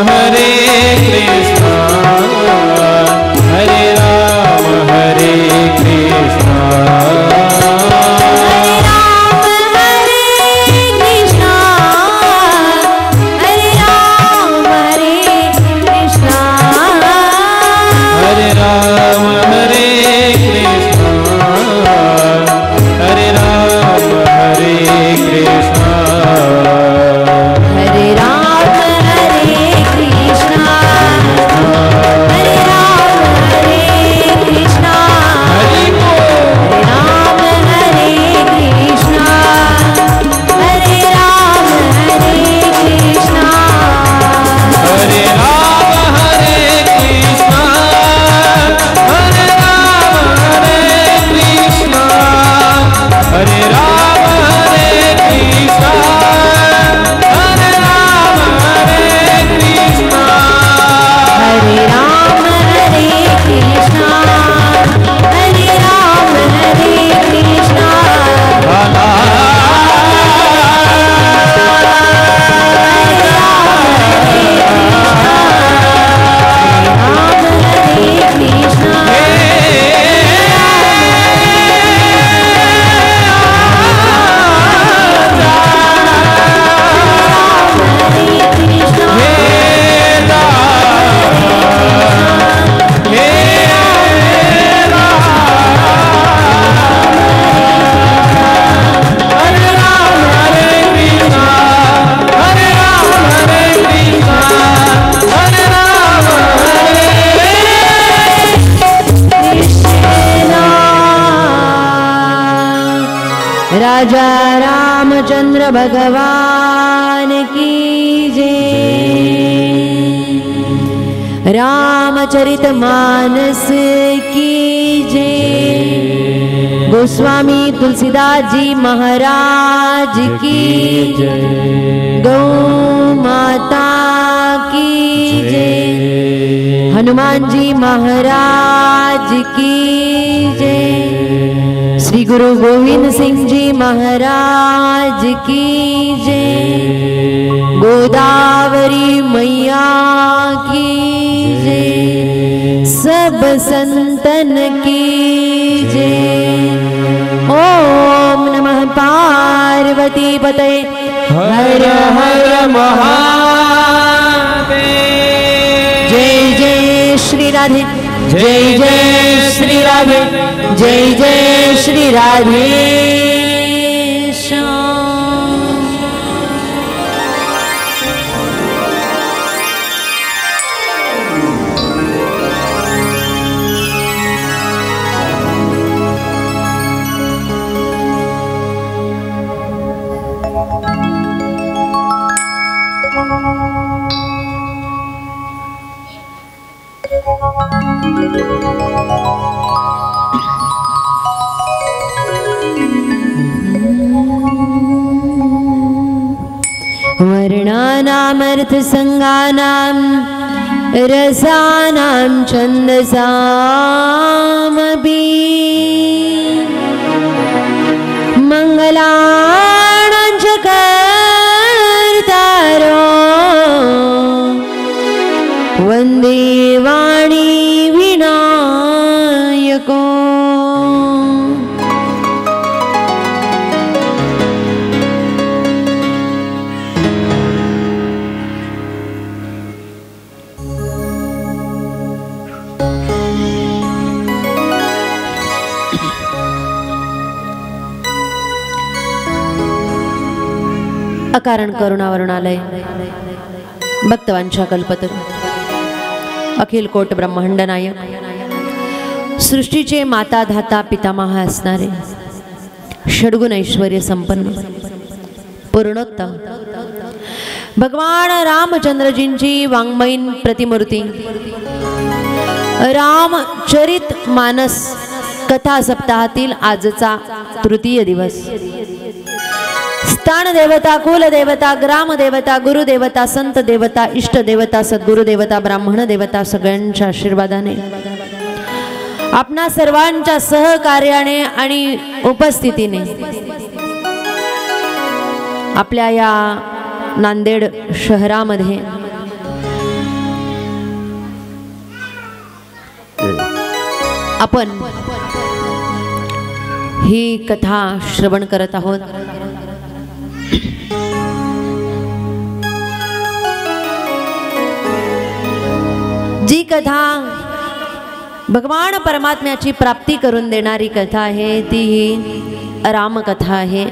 हरे कृष्णा हरे राम हरे कृष्णा हरे राम हरे कृष्णा हरे राम हरे कृष्णा हरे राम हरे कृष्णा हरे राम हरे कृष्णा हरि बोल राम हरे कृष्णा हरे राम हरे कृष्णा हरे राम हरे कृष्णा हरे राम हरे कृष्णा हरे राम हरे कृष्णा हरे राम हरे कृष्णा हरे राम हरे कृष्णा हरे राम हरे कृष्णा राम हरे कृष्णा हरे कृष्णा राजा रामचंद्र भगवान की जय। रामचरितमानस की जय। गोस्वामी तुलसीदास जी महाराज की जय। गौ माता की जय। हनुमान जी महाराज की जय। श्री गुरु गोविंद सिंह जी महाराज की जय। गोदावरी मैया की जय। सब संतन की जय। ओम नमः पार्वती पतये हर हर महादेव। जय जय श्री राधे जय जय श्री राधे जय जय श्री राधे श्याम। वर्णानामर्थसंगानां रसानां छन्दसामपि मंगलानां च कर्तारो वन्दे वाणी विनायको। अकारण करुणावरुणालय भक्तवांछा कल्पतरू अखिल कोट ब्रह्मांड नायक सृष्टीचे माता धाता पितामह असणारे षडगुण ऐश्वर्य संपन्न पूर्णोत्तम भगवान रामचंद्रजींची वाङ्मयीन प्रतिमूर्ती रामचरित मानस कथा सप्ताहातील आजचा तृतीय दिवस। स्थान देवता, कुल देवता, ग्राम देवता, गुरु देवता, संत देवता, इष्ट देवता, सद्गुरु देवता, ब्राह्मण देवता सगळ्यांच्या आशीर्वादाने आपणा सर्वांच्या सहकार्याने आणि उपस्थितीने आपल्या या नांदेड शहरामध्ये आपण ही कथा श्रवण करत आहोत. जी कथा भगवान परमात्म्याची प्राप्ती करून देणारी कथा आहे ती ही रामकथा आहे.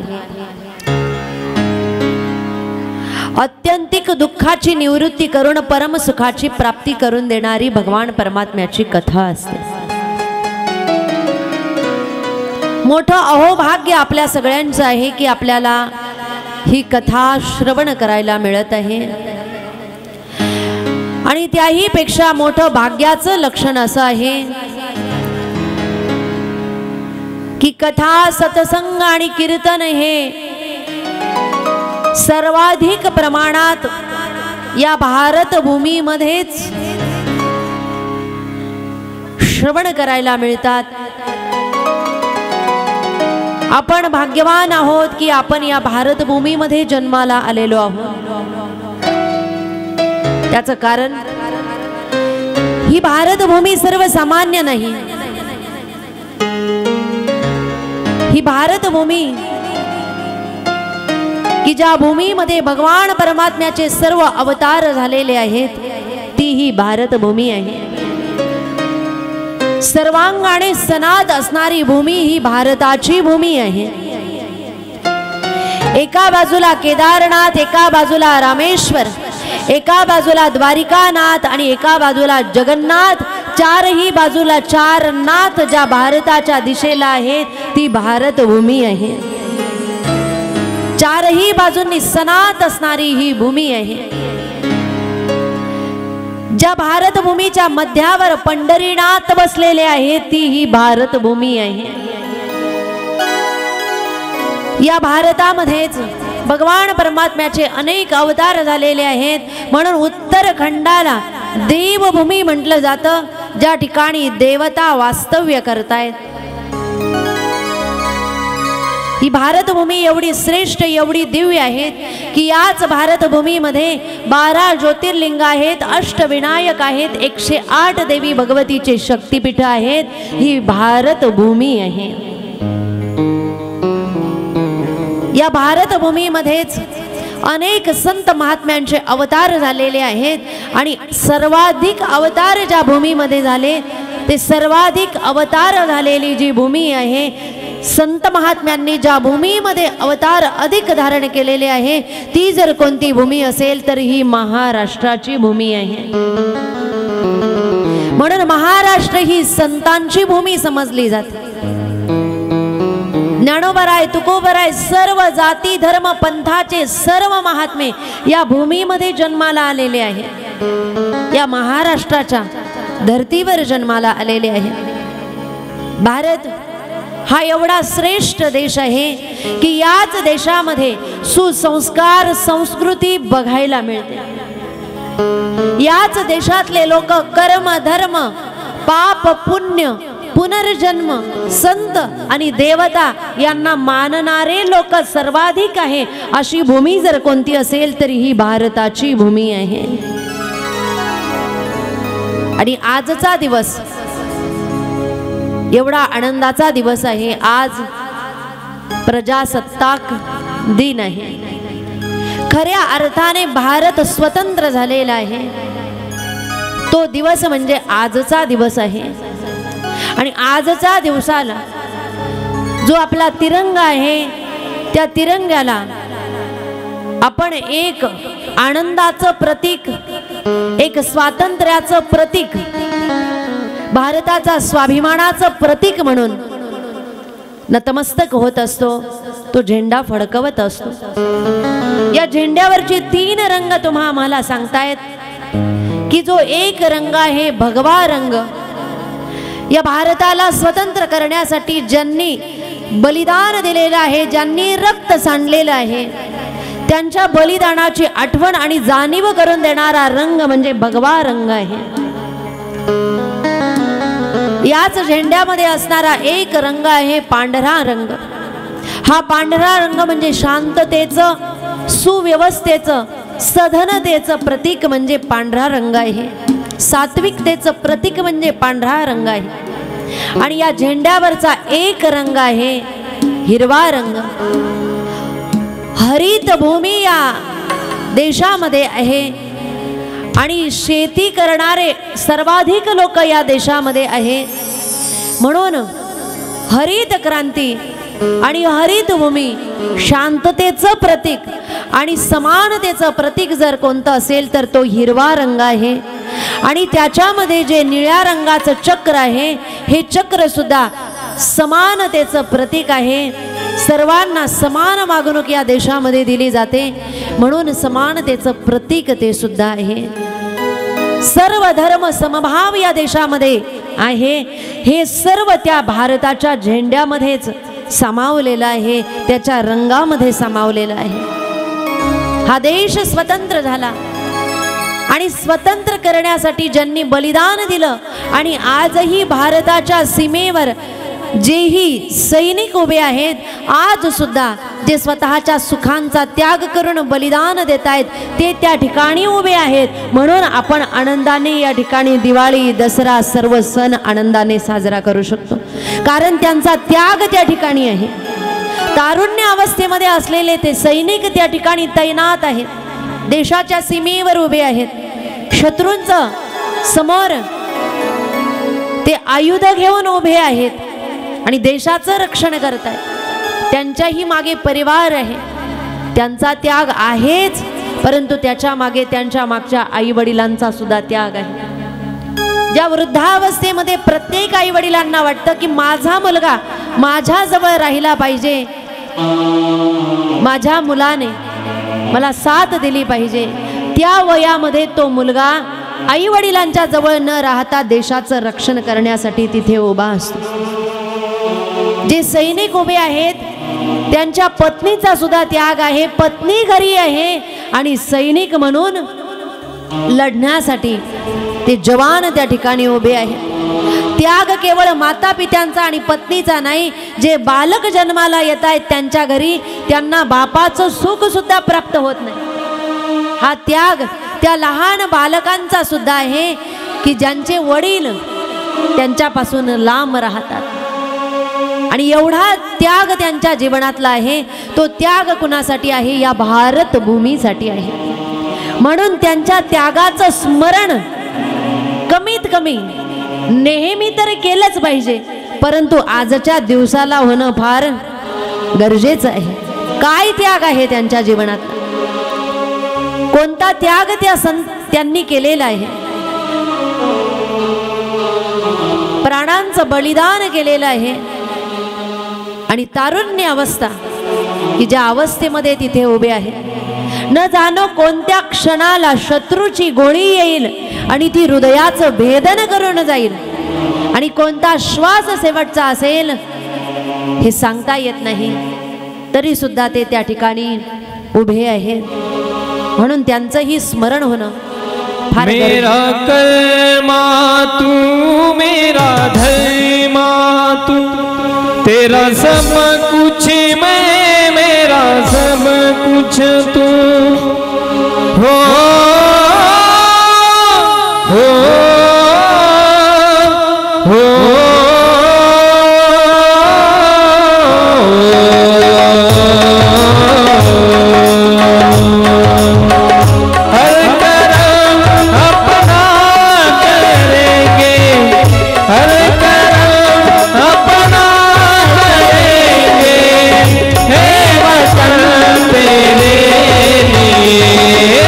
अत्यंतिक दुःखाची निवृत्ती करून परम सुखाची प्राप्ती करून देणारी भगवान परमात्म्याची कथा असते. मोठं अहोभाग्य आपल्या सगळ्यांचं आहे की आपल्याला ही कथा श्रवण करायला मिळत आहे. आणि त्याही पेक्षा मोठं भाग्याचं लक्षण असं आहे की कथा सत्संग आणि कीर्तन हे सर्वाधिक प्रमाणात या भारत भूमीमध्येच श्रवण करायला मिळतात. आपण भाग्यवान आहोत की आपण या भारत भूमीमध्ये जन्माला आलेलो आहोत. त्याचं कारण ही भारत भूमी सर्वसामान्य नाही. ही भारत भूमी की ज्या भूमीमध्ये भगवान परमात्म्याचे सर्व अवतार झालेले आहेत ती ही भारत भूमी आहे. सर्वांगाने सनात असणारी भूमी ही भारताची भूमी आहे. एका बाजूला केदारनाथ, एका बाजूला रामेश्वर, एका बाजूला द्वारिकानाथ आणि एका बाजूला जगन्नाथ, चारही बाजूला चार नाथ ज्या भारताच्या दिशेला आहेत ती भारत भूमी आहे. चारही बाजूंनी सनात असणारी ही भूमी आहे. ज्या भारत भूमीच्या मध्यावर पंढरीनाथ बसलेले आहेत ती ही भारत भूमी आहे. या भारतामध्येच भगवान परमात्म्याचे अनेक अवतार झालेले आहेत. म्हणून उत्तराखंडाला देवभूमी म्हटलं जातं, ज्या ठिकाणी देवता वास्तव्य करतायत. ही भारतभूमी एवढी श्रेष्ठ, एवढी दिव्य आहेत की याच भारतभूमीमध्ये 12 ज्योतिर्लिंग आहेत, अष्टविनायक आहेत, 108 देवी भगवतीचे शक्तिपीठ आहेत. ही भारतभूमी आहे. या भारतभूमीमध्येच अनेक संत महात्म्यांचे अवतार झालेले आहेत. आणि सर्वाधिक अवतार ज्या भूमीमध्ये झाले ते सर्वाधिक अवतार झालेली जी भूमी आहे, संत महात्म्यांनी ज्या भूमीमध्ये अवतार अधिक धारण केलेले आहे ती जर कोणती भूमी असेल तर ही महाराष्ट्राची भूमी आहे. म्हणून महाराष्ट्र ही संतांची भूमी समजली जाते. ज्ञानोबराय, तुकोबराय, सर्व जाती धर्म पंथाचे सर्व महात्मे या भूमीमध्ये जन्माला आलेले आहेत. या महाराष्ट्राच्या धर्तीवर जन्माला आलेले आहेत. भारत हा एवढा श्रेष्ठ देश आहे की याच देशामध्ये सुसंस्कार संस्कृती बघायला मिळते. याच देशातले लोक कर्म धर्म पाप पुण्य पुनर्जन्म संत आणि देवता यांना मानणारे लोक सर्वाधिक आहे. अशी भूमी जर कोणती असेल तरी ही भारताची भूमी आहे. आणि आजचा दिवस एवढा आनंदाचा दिवस आहे. आज प्रजासत्ताक दिन आहे. खऱ्या अर्थाने भारत स्वतंत्र झालेला आहे. तो दिवस म्हणजे आजचा दिवस आहे. आणि आजच्या दिवसाला जो आपला तिरंगा आहे त्या तिरंग्याला आपण एक आनंदाचं प्रतीक, एक स्वातंत्र्याचं प्रतीक, भारताचा स्वाभिमानाचं प्रतीक म्हणून नतमस्तक होत असतो. तो झेंडा फडकवत असतो. या झेंड्यावरचे 3 रंग तुम्हा आम्हाला सांगतायत की जो एक रंग आहे भगवा रंग, या भारताला स्वतंत्र करण्यासाठी ज्यांनी बलिदान दिलेलं आहे, ज्यांनी रक्त सांडलेलं आहे, त्यांच्या बलिदानाची आठवण आणि जाणीव करून देणारा रंग म्हणजे भगवा रंग आहे. याच झेंड्यामध्ये असणारा एक रंग आहे पांढरा रंग. हा पांढरा रंग म्हणजे शांततेचं, सुव्यवस्थेचं, सधनतेचं प्रतीक म्हणजे पांढरा रंग आहे. सात्विकतेचं प्रतीक म्हणजे पांढरा रंग आहे. आणि या झेंड्यावरचा एक रंग आहे हिरवा रंग. हरित भूमी या देशामध्ये आहे आणि शेती करणारे सर्वाधिक लोक या देशामध्ये आहे. म्हणून हरित क्रांती आणि हरित भूमी शांततेचं प्रतीक आणि समानतेचं प्रतीक जर कोणतं असेल तर तो हिरवा रंग आहे. आणि त्याच्यामध्ये जे निळ्या रंगाचं चक्र आहे हे चक्र सुद्धा समानतेचं प्रतीक आहे. सर्वांना समान वागणूक या देशामध्ये दिली जाते म्हणून समानतेचं प्रतीक ते सुद्धा आहे. सर्व धर्म समभाव या देशामध्ये आहे. हे सर्व त्या भारताच्या झेंड्यामध्येच सामावलेलं आहे, त्याच्या रंगामध्ये सामावलेलं आहे. हा देश स्वतंत्र झाला आणि स्वतंत्र करण्यासाठी ज्यांनी बलिदान दिलं आणि आजही भारताच्या सीमेवर जेही सैनिक उभे आहेत, आज सुद्धा जे स्वतःच्या सुखांचा त्याग करून बलिदान देत आहेत ते त्या ठिकाणी उभे आहेत. म्हणून आपण आनंदाने या ठिकाणी दिवाळी, दसरा सर्व सण आनंदाने साजरा करू शकतो, कारण त्यांचा त्याग त्या ठिकाणी आहे. तारुण्य अवस्थेमध्ये असलेले ते सैनिक त्या ठिकाणी तैनात आहेत, देशाच्या सीमेवर उभे आहेत. शत्रूंचं समोर ते आयुध घेऊन उभे आहेत आणि देशाचं रक्षण करत आहेत. त्यांच्याही मागे परिवार आहे, त्यांचा त्याग आहेच, परंतु त्याच्या मागे त्यांच्या मागच्या आई वडिलांचा सुद्धा त्याग आहे. ज्या वृद्धावस्थेमध्ये प्रत्येक आई वडिलांना वाटतं की माझा मुलगा माझ्याजवळ राहिला पाहिजे, माझ्या मुलाने मला साथ दिली पाहिजे, त्या वयामध्ये तो मुलगा आई वडिलांच्या जवळ न राहता देशाचं रक्षण करण्यासाठी तिथे उभा असतो. जे सैनिक उभे आहेत त्यांच्या पत्नीचा सुद्धा त्याग आहे, पत्नी घरी आहे आणि सैनिक म्हणून लढण्यासाठी ते जवान त्या ठिकाणी उभे आहेत. त्याग केवळ माता पित्यांचा आणि पत्नीचा नाही, जे बालक जन्माला येत आहेत त्यांच्या घरी त्यांना बापाचं सुख सुद्धा प्राप्त होत नाही. हा त्याग त्या लहान बालकांचा सुद्धा आहे की ज्यांचे वडील त्यांच्यापासून लांब राहतात आणि एवढा त्याग त्यांच्या जीवनातला आहे. तो त्याग कुणासाठी आहे? या भारत भूमीसाठी आहे. म्हणून त्यांच्या त्यागाचं स्मरण कमीत कमी नेहमी तर केलंच पाहिजे, परंतु आजच्या दिवसाला होणं फार गरजेचं आहे. काय त्याग आहे त्यांच्या जीवनात, कोणता त्याग त्यांनी केलेला आहे? प्राणांचं बलिदान केलेलं आहे. आणि तारुण्य अवस्था की ज्या अवस्थेमध्ये तिथे उभे आहे, न जाणो कोणत्या क्षणाला शत्रूची गोळी येईल आणि ती हृदयाचं भेदन करून जाईल आणि कोणता श्वास शेवटचा असेल हे सांगता येत नाही, तरी सुद्धा ते त्या ठिकाणी उभे आहेत. म्हणून त्यांचंही स्मरण होणं फार मेरा कर्मा तू, मेरा धर्मा तू, तेरा सब कुछ मैं, मेरा सब कुछ तू. हो हो हो हर करम अपना करेंगे, हर करम अपना करेंगे, हे वतन तेरे लिए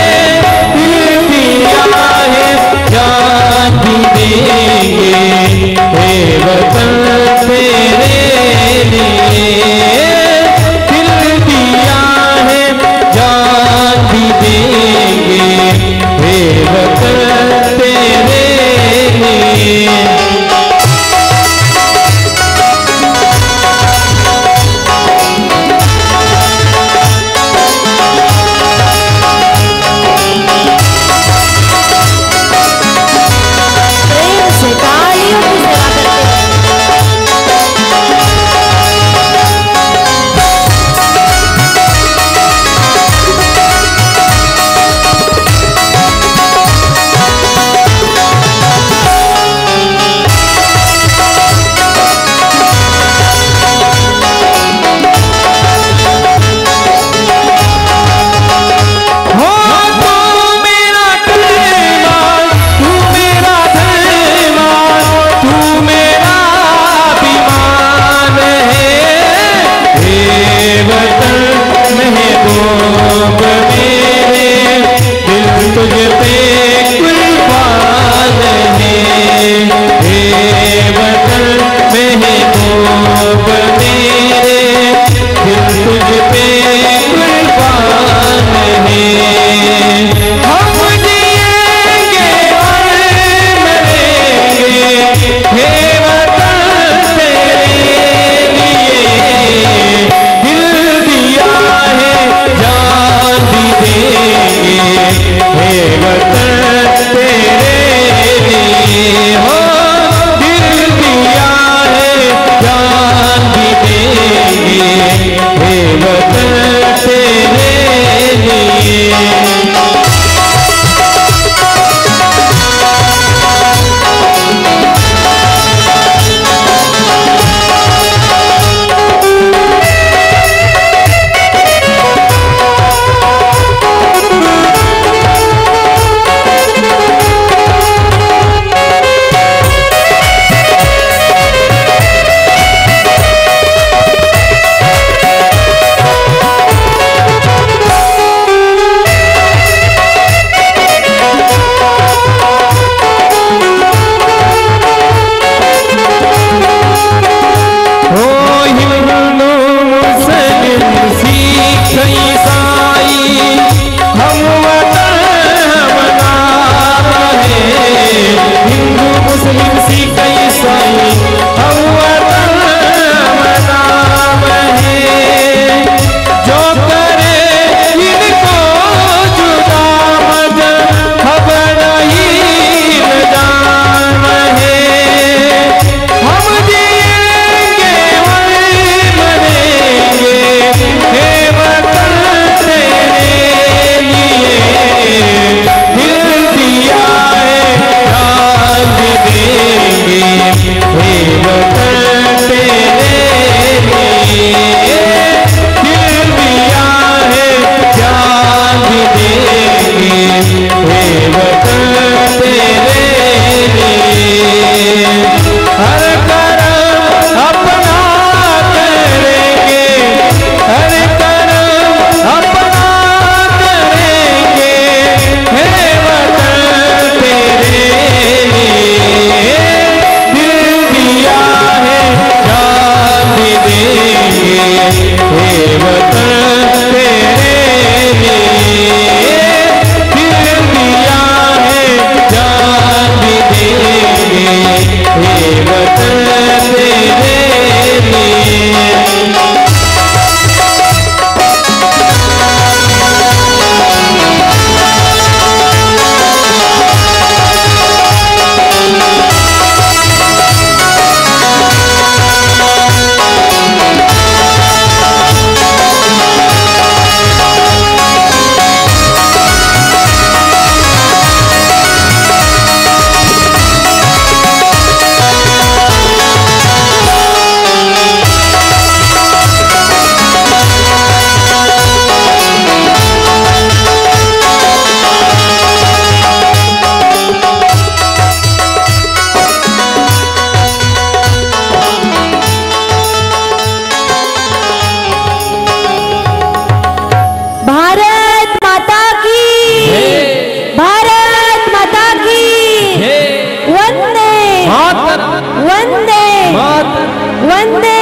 वंदे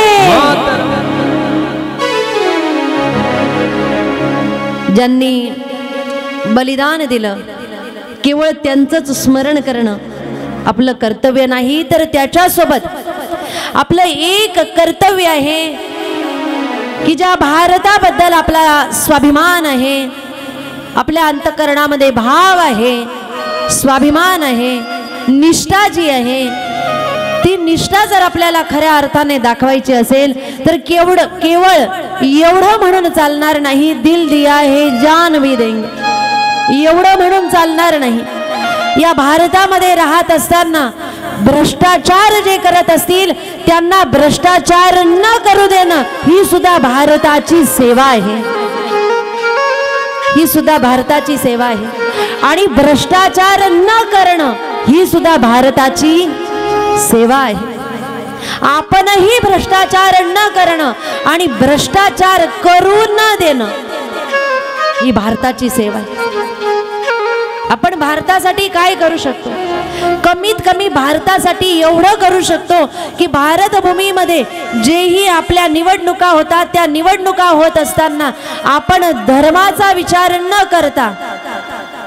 ज्यांनी बलिदान दिलं केवळ त्यांचंच स्मरण करणं आपलं कर्तव्य नाही, तर त्याच्यासोबत आपलं एक कर्तव्य आहे की ज्या भारताबद्दल आपला स्वाभिमान आहे, आपल्या अंतःकरणामध्ये भाव आहे, स्वाभिमान आहे, निष्ठा जी आहे, ती निष्ठा जर आपल्याला खऱ्या अर्थाने दाखवायची असेल तर केवळ एवढं म्हणून चालणार नाही, दिल दिया है जान भी देंगे, एवढं म्हणून चालणार नाही। या भारतामध्ये राहत असताना भ्रष्टाचार जे करत असतील त्यांना भ्रष्टाचार न करू देणं ही सुद्धा भारताची सेवा आहे, ही सुद्धा भारताची सेवा आहे। आणि भ्रष्टाचार न करणं ही सुद्धा भारताची सेवा आहे। आपणही भ्रष्टाचार न करणं आणि भ्रष्टाचार करू न देणं ही भारताची सेवा आहे। आपण भारतासाठी काय करू शकतो? कमीत कमी भारतासाठी एवढं करू शकतो की भारत भूमीमध्ये जेही आपल्या निवडणुका होतात त्या निवडणुका होत असताना आपण धर्माचा विचार न करता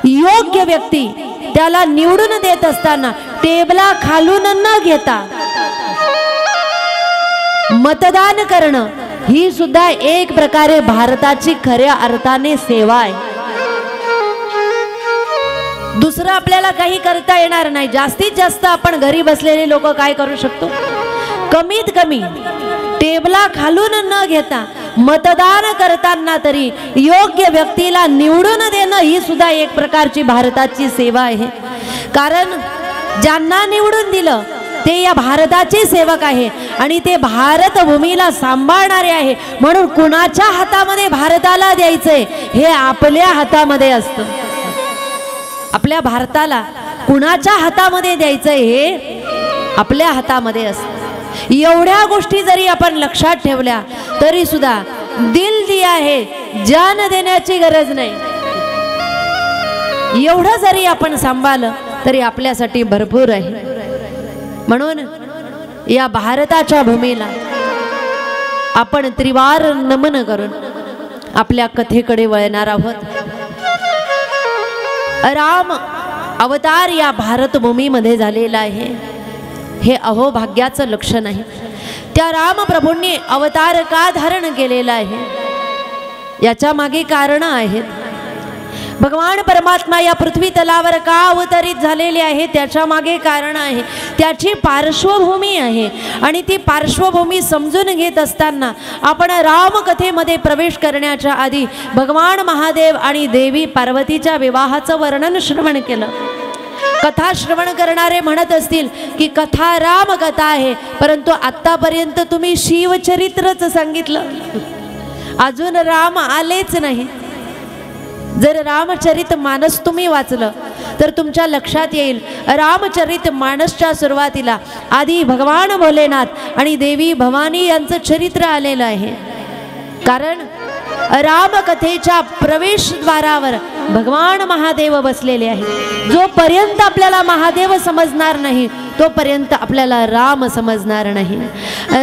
योग्य व्यक्ती त्याला निवडून देत असताना टेबला खालून न घेता मतदान करणं ही सुद्धा एक प्रकारे भारताची खऱ्या अर्थाने सेवा आहे। दुसरं आपल्याला काही करता येणार नाही। जास्तीत जास्त आपण घरी बसलेले लोक काय करू शकतो? कमीत कमी टेबला खालून न घेता मतदान करताना तरी योग्य व्यक्तीला निवडून देणं ही सुद्धा एक प्रकारची भारताची सेवा आहे। कारण ज्यांना निवडून दिलं ते या भारताचे सेवक आहे आणि ते भारत भूमीला सांभाळणारे आहे। म्हणून कुणाच्या हातामध्ये भारताला द्यायचंय हे आपल्या हातामध्ये असतं। आपल्या भारताला कुणाच्या हातामध्ये द्यायचंय हे आपल्या हातामध्ये असतं। एवढ्या गोष्टी जरी आपण लक्षात ठेवल्या तरी सुद्धा दिल दिया है जान देण्याची गरज नाही, एवढं जरी आपण सांभाळलं तरी आपल्यासाठी भरपूर आहे। म्हणून या भारताच्या भूमीला आपण त्रिवार नमन करून आपल्या कथेकडे वळणार आहोत। राम अवतार या भारत भूमीमध्ये झालेला आहे, हे अहोभाग्याचं लक्षण आहे। त्या राम प्रभूंनी अवतार का धारण केलेला आहे याच्या मागे कारण आहेत। भगवान परमात्मा या पृथ्वी तलावर का अवतरित झालेले आहे त्याच्या मागे कारण आहे, त्याची पार्श्वभूमी आहे। आणि ती पार्श्वभूमी समजून घेत असताना आपण रामकथेमध्ये प्रवेश करण्याच्या आधी भगवान महादेव आणि देवी पार्वतीच्या विवाहाचं वर्णन श्रवण केलं। कथा श्रवण करणारे म्हणत असतील की कथा राम कथा आहे, परंतु आतापर्यंत तुम्ही शिवचरित्रच सांगितलं, अजून राम आलेच नाही। जर रामचरित मानस तुम्ही वाचलं तर तुमच्या लक्षात येईल रामचरित मानसच्या सुरुवातीला आधी भगवान भोलेनाथ आणि देवी भवानी यांचं चरित्र आलेलं आहे। कारण रामकथेच्या प्रवेशद्वारावर भगवान महादेव बसलेले आहे। जोपर्यंत आपल्याला महादेव समजणार नाही तोपर्यंत आपल्याला राम समजणार नाही।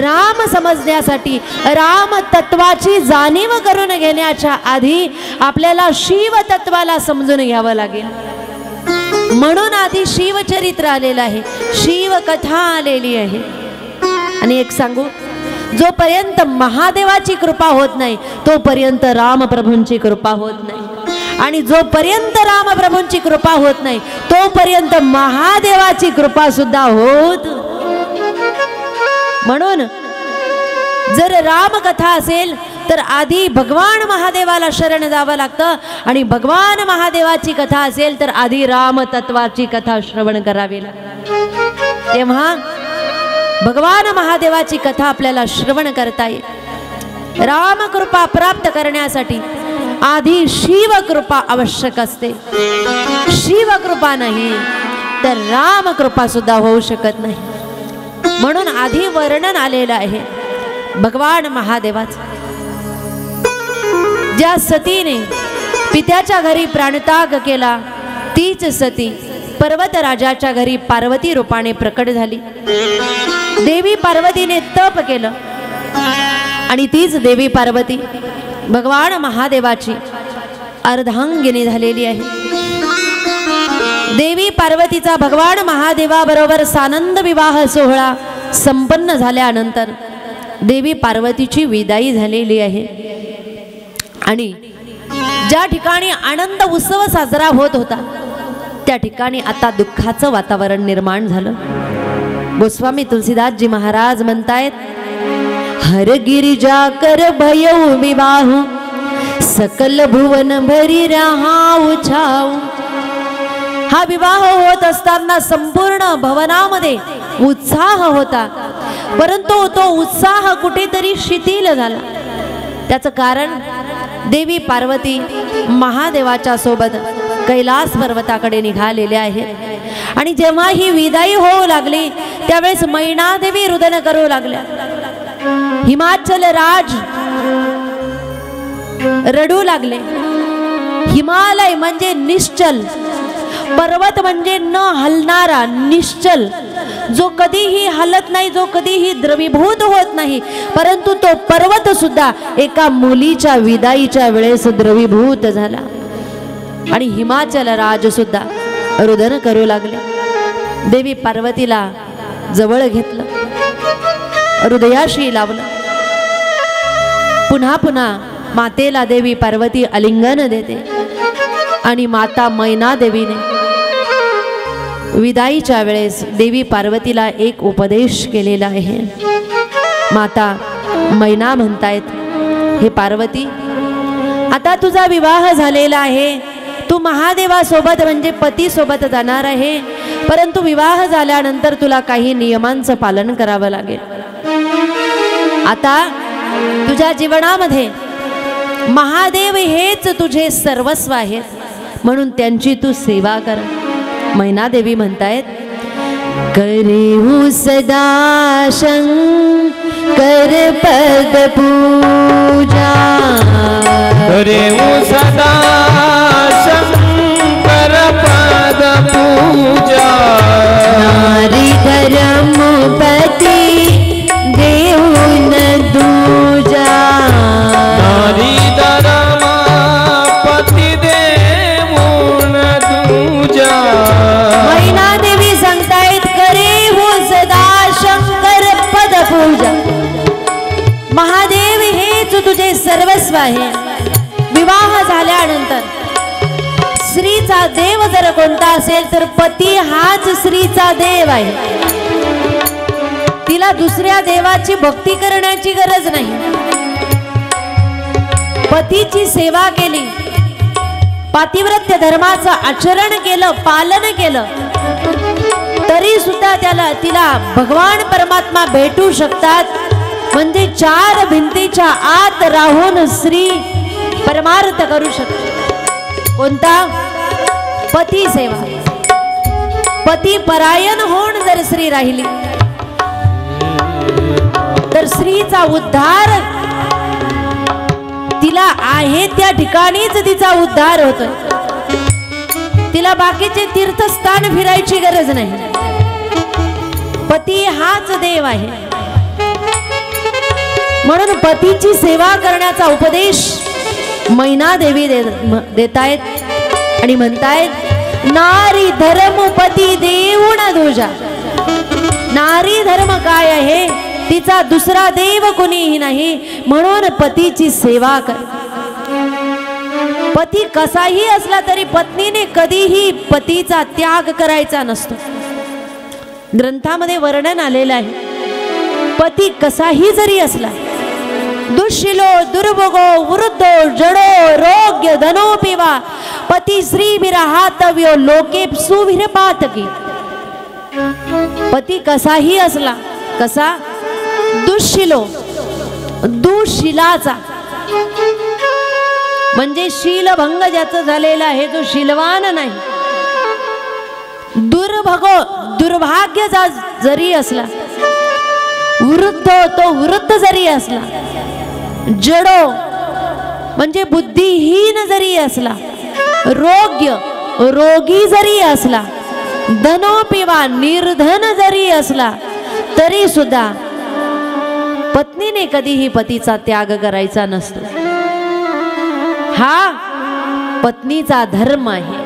राम समजण्यासाठी राम तत्वाची जाणीव करून घेण्याच्या आधी आपल्याला शिव तत्वाला समजून घ्यावं लागेल। म्हणून आधी शिवचरित्र आलेलं आहे, शिवकथा आलेली आहे। आणि एक सांगू, जोपर्यंत महादेवाची कृपा होत नाही तोपर्यंत रामप्रभूंची कृपा होत नाही, आणि जोपर्यंत रामप्रभूंची कृपा होत नाही तोपर्यंत महादेवाची कृपा सुद्धा होत। म्हणून जर रामकथा असेल तर आधी भगवान महादेवाला शरण जावं लागतं, आणि भगवान महादेवाची कथा असेल तर आधी रामतत्वाची कथा श्रवण करावी लागते। तेव्हा भगवान महादेवाची कथा आपल्याला श्रवण करता येईल। रामकृपा प्राप्त करण्यासाठी आधी शिवकृपा आवश्यक असते। शिवकृपा नाही तर रामकृपा सुद्धा होऊ शकत नाही। म्हणून आधी वर्णन आलेलं आहे भगवान महादेवाचं। ज्या सतीने पित्याच्या घरी प्राणत्याग केला तीच सती पर्वतराजाच्या घरी पार्वती रूपाने प्रकट झाली। देवी पार्वतीने तप केलं आणि तीच देवी पार्वती भगवान महादेवाची अर्धांगिनी झालेली आहे। देवी पार्वतीचा भगवान महादेवाबरोबर सानंद विवाह सोहळा संपन्न झाल्यानंतर देवी पार्वतीची विदाई झालेली आहे आणि ज्या ठिकाणी आनंद उत्सव साजरा होत होता त्या ठिकाणी आता दुःखाचं वातावरण निर्माण झालं। गोस्वामी तुलसीदासजी महाराज म्हणतायत, हर गिरिजा कर भयउ विवाहु सकल भुवन भरी राहाऊ छाऊ। हा विवाह होत असताना संपूर्ण भवनामध्ये उत्साह होता, परंतु तो उत्साह कुठेतरी शिथिल झाला। त्याचं कारण देवी पार्वती महादेवाच्या सोबत कैलास पर्वताकडे निघालेले आहेत आणि जेव्हा ही विदाई होऊ लागली त्यावेळेस मैनादेवी रुदन करू लागल्या। हिमाचल राज रडू लागले। हिमालय म्हणजे निश्चल, पर्वत म्हणजे न हलणारा निश्चल, जो कधीही हलत नाही, जो कधीही द्रवीभूत होत नाही, परंतु तो पर्वत सुद्धा एका मुलीच्या विदाईच्या वेळेस द्रवीभूत झाला आणि हिमाचल राज सुद्धा रुदन करू लागले। देवी पार्वतीला जवळ घेतलं, हृदयाशी लावलं, पुन्हा पुन्हा मातेला देवी पार्वती आलिंगन देते आणि माता मैना देवीने विदाईच्या वेळेस देवी पार्वतीला एक उपदेश केलेला आहे। माता मैना म्हणतायत, हे पार्वती, आता तुझा विवाह झालेला आहे, तू महादेवासोबत म्हणजे पती सोबत जाणार आहे, परंतु विवाह झाल्यानंतर तुला काही नियमांचं पालन करावं लागेल। आता तुझ्या जीवनामध्ये महादेव हेच तुझे सर्वस्व आहेत, म्हणून त्यांची तू सेवा कर। मैनादेवी म्हणतायत, करेहु सदा शंकर पद पूजा, करेहु सदा शंकर पद पूजा। नारी धर्मपति देहु न दूजा, नारी धर्मपति देहु न दूजा। मैनादेवी सांगतायत, करेहु सदा शंकर पद पूजा। महादेव हेच तुझे सर्वस्व आहे। विवाह झाल्यानंतर स्त्रीचा देव जर कोणता असेल तर पती हाच स्त्रीचा देव आहे। तिला दुसऱ्या देवाची भक्ती करण्याची गरज नाही। पतीची सेवा केली, पातिव्रत्य धर्माचं आचरण केलं, पालन केलं, तरी सुद्धा तिला भगवान परमात्मा भेटू शकतात। म्हणजे चार भिंतीच्या आत राहून स्त्री परमार्थ करू शकते। कोणता? पती सेवा। पती परायण होऊन जर स्त्री राहिली तर स्त्रीचा उद्धार तिला आहे त्या ठिकाणीच तिचा उद्धार होतो। तिला बाकीचे तीर्थस्थान फिरायची गरज नाही। पती हाच देव आहे, म्हणून पतीची सेवा करण्याचा उपदेश मैनादेवी देतायत आणि म्हणतायत, नारी धर्मपती देऊ न दूजा। नारी धर्म काय आहे, तिचा दुसरा देव कुणीही नाही, म्हणून पतीची सेवा कर। पती कसाही असला तरी पत्नीने कधीही पतीचा त्याग करायचा नसतो। ग्रंथामध्ये वर्णन आलेलं आहे, पती कसाही जरी असला, दुःशिलो दुर्भोगो वृद्धो जडो रोग्य धनोपि वा पती श्री विरहातव्यो लोके सुविरपातकी। पती कसाही असला, कसा? दुःशिलो, दुःशिलाचा म्हणजे शीलभंग ज्याचं झालेला आहे, जो शीलवान नाही। दुर्भगो, दुर्भाग्य जरी असला, वृद्ध तो वृद्ध जरी असला, जडो म्हणजे बुद्धिहीन जरी असला, रोग्य रोगी जरी असला, धनोपिवा निर्धन जरी असला, तरी सुद्धा पत्नीने कधीही पतीचा त्याग करायचा नसतो. हा पत्नीचा धर्म आहे.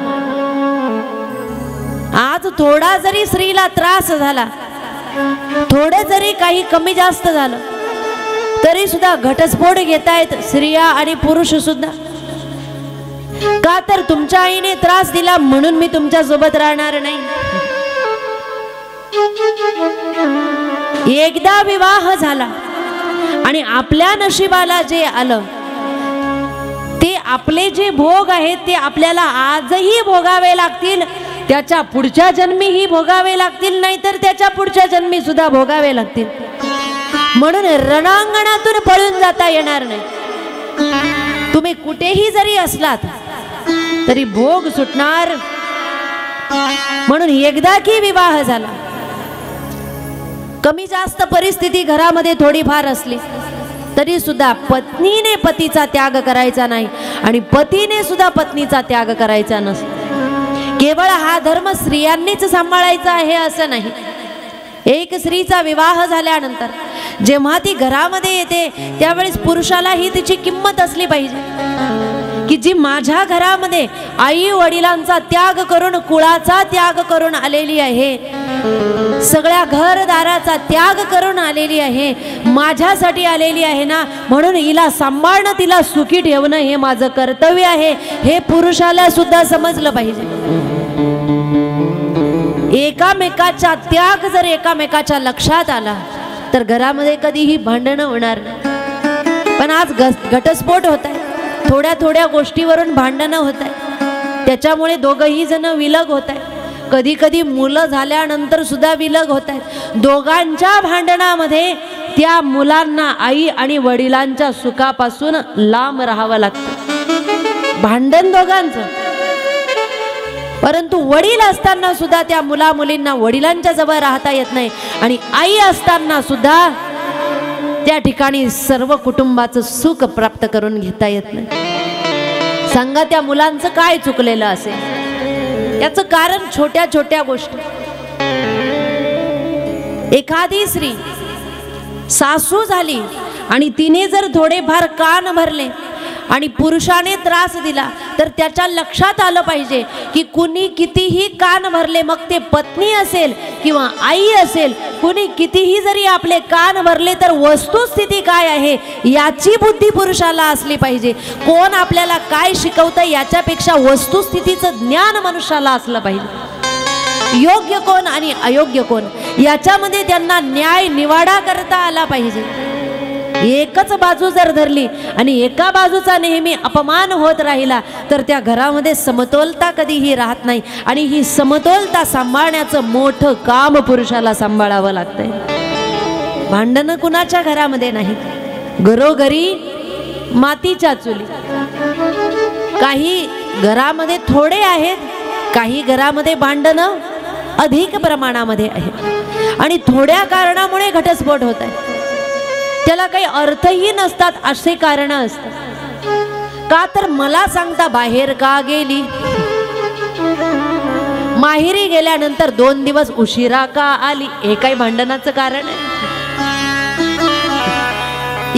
आज थोडा जरी स्त्रीला त्रास झाला, थोडे जरी काही कमी जास्त झालं, तरी सुद्धा घटस्फोट घेतायत स्त्रिया आणि पुरुष सुद्धा. का तर तुमच्या आईने त्रास दिला म्हणून मी तुमच्या सोबत राहणार नाही. एकदा विवाह झाला आणि आपल्या नशिबाला जे आलं ते आपले जे भोग आहेत ते आपल्याला आजही भोगावे लागतील, त्याच्या पुढच्या जन्मीही भोगावे लागतील, नाहीतर त्याच्या पुढच्या जन्मी सुद्धा भोगावे लागतील. म्हणून रणांगणातून पळून जाता येणार नाही. तुम्ही कुठेही जरी असलात तरी भोग सुटणार. म्हणून एकदा की विवाह झाला, कमी जास्त परिस्थिती घरामध्ये थोडीफार असली तरी सुद्धा पत्नीने पतीचा त्याग करायचा नाही आणि पतीने सुद्धा पत्नीचा त्याग करायचा नसतो. केवळ हा धर्म स्त्रियांनीच सांभाळायचा आहे असं नाही. एक स्त्रीचा विवाह झाल्यानंतर जेव्हा ती घरामध्ये येते त्यावेळेस पुरुषालाही तिची किंमत असली पाहिजे की जी माझ्या घरामध्ये आई वडिलांचा त्याग करून, कुळाचा त्याग करून आलेली आहे, सगळ्या घरदाराचा त्याग करून आलेली आहे, माझ्यासाठी आलेली आहे ना, म्हणून हिला सांभाळणं, तिला सुखी ठेवणं हे माझं कर्तव्य आहे. हे पुरुषाला सुद्धा समजलं पाहिजे. एकामेकाचा त्याग जर एकामेकाच्या लक्षात आला तर घरामध्ये कधीही भांडणं होणार नाही. पण आज घटस्फोट होत आहे, थोड्या थोड्या गोष्टीवरून भांडणं होत आहे, त्याच्यामुळे दोघंही जण विलग होत आहे. कधी कधी मुलं झाल्यानंतर सुद्धा विलग होत आहेत. दोघांच्या भांडणामध्ये त्या मुलांना आई आणि वडिलांच्या सुखापासून लांब राहावं लागतं. भांडण दोघांचं, परंतु वडील असताना सुद्धा त्या मुला मुलींना वडिलांच्या जवळ राहता येत नाही आणि आई असताना सुद्धा त्या ठिकाणी सर्व कुटुंबाचं सुख प्राप्त करून घेता येत नाही. सांगा त्या मुलांचं काय चुकलेलं असेल? याचं कारण छोट्या छोट्या गोष्टी. एखादी स्त्री सासू झाली आणि तिने जर थोडेफार कान भरले आणि पुरुषाने त्रास दिला तर त्याच्या लक्षात आलं पाहिजे की कुणी कितीही कान भरले, मग ते पत्नी असेल किंवा आई असेल, कुणी कितीही जरी आपले कान भरले तर वस्तुस्थिती काय आहे याची बुद्धी पुरुषाला असली पाहिजे. कोण आपल्याला काय शिकवतं याच्यापेक्षा वस्तुस्थितीचं ज्ञान मनुष्याला असलं पाहिजे. योग्य कोण आणि अयोग्य कोण याच्यामध्ये त्यांना न्याय निवाडा करता आला पाहिजे. एकच बाजू जर धरली आणि एका बाजूचा नेहमी अपमान होत राहिला तर त्या घरामध्ये समतोलता कधीही राहत नाही आणि ही समतोलता सांभाळण्याचं मोठं काम पुरुषाला सांभाळावं लागतंय. भांडणं कुणाच्या घरामध्ये नाहीत, घरोघरी मातीच्या चुली. काही घरामध्ये थोडे आहेत, काही घरामध्ये भांडणं अधिक प्रमाणामध्ये आहेत आणि थोड्या कारणामुळे घटस्फोट होत आहे. त्याला काही अर्थही नसतात असे कारण असतात. का तर मला सांगता बाहेर का गेली, माहेरी गेल्यानंतर 2 दिवस उशिरा का आली, हे काही भांडणाचं कारण आहे?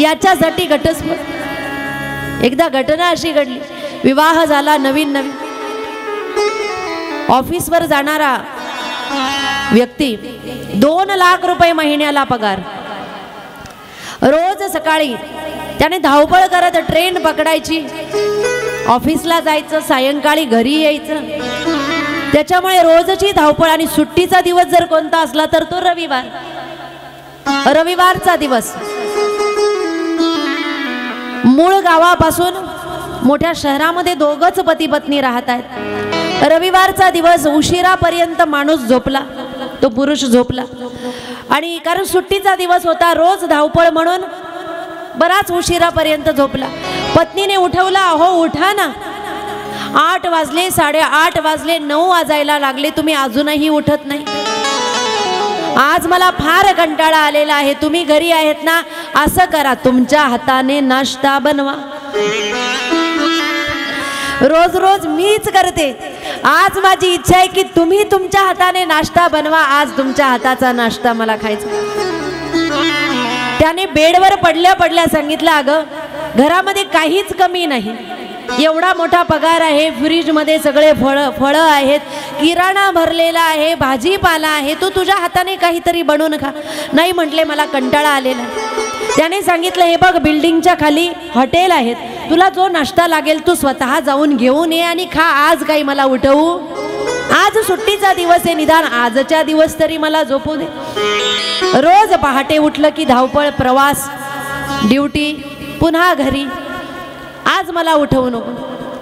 याच्यासाठी घटस्फोट. एकदा घटना अशी घडली, विवाह झाला नवीन नवीन, ऑफिसवर जाणारा व्यक्ती 2 लाख रुपये महिन्याला पगार. रोज सकाळी त्याने धावपळ करत ट्रेन पकडायची, ऑफिसला जायचं, सायंकाळी घरी यायचं. त्याच्यामुळे रोजची धावपळ. आणि सुट्टीचा दिवस जर कोणता असला तर तो रविवार. रविवारचा दिवस मूळ गावापासून मोठ्या शहरामध्ये दोघंच पती पत्नी राहत आहेत. रविवारचा दिवस उशिरापर्यंत माणूस झोपला, तो पुरुष झोपला आणि कारण सुट्टीचा दिवस होता, रोज धावपळ म्हणून बराच उशिरापर्यंत झोपला. पत्नीने उठवला, अहो उठा ना, 8 वाजले, 8:30 वाजले, 9 वाजायला लागले, तुम्ही अजूनही उठत नाही. आज मला फार कंटाळा आलेला आहे, तुम्ही घरी आहेत ना, असं करा तुमच्या हाताने नाश्ता बनवा. रोज रोज मीच करते आज माझी इच्छा आहे की तुम्ही तुमच्या हाताने नाश्ता बनवा, आज तुमच्या हाताचा नाश्ता मला खायचा. त्याने बेडवर पडल्या पडल्या सांगितलं, अगं घरामध्ये काहीच कमी नाही, एवढा मोठा पगार आहे, फ्रीजमध्ये सगळे फळं आहेत, किराणा भरलेला आहे, भाजीपाला आहे, तू तुझ्या हाताने काहीतरी बनवून खा. नाही म्हटले, मला कंटाळा आलेला. त्याने सांगितलं, हे बघ बिल्डिंगच्या खाली हॉटेल आहेत, तुला जो नाश्ता लागेल तू स्वतः जाऊन घेऊन ये आणि खा, आज काही मला उठवू, आज सुट्टीचा दिवस आहे, निदान आजच्या दिवस तरी मला झोपू दे. रोज पहाटे उठलं की धावपळ, प्रवास, ड्युटी, पुन्हा घरी, आज मला उठवू नको.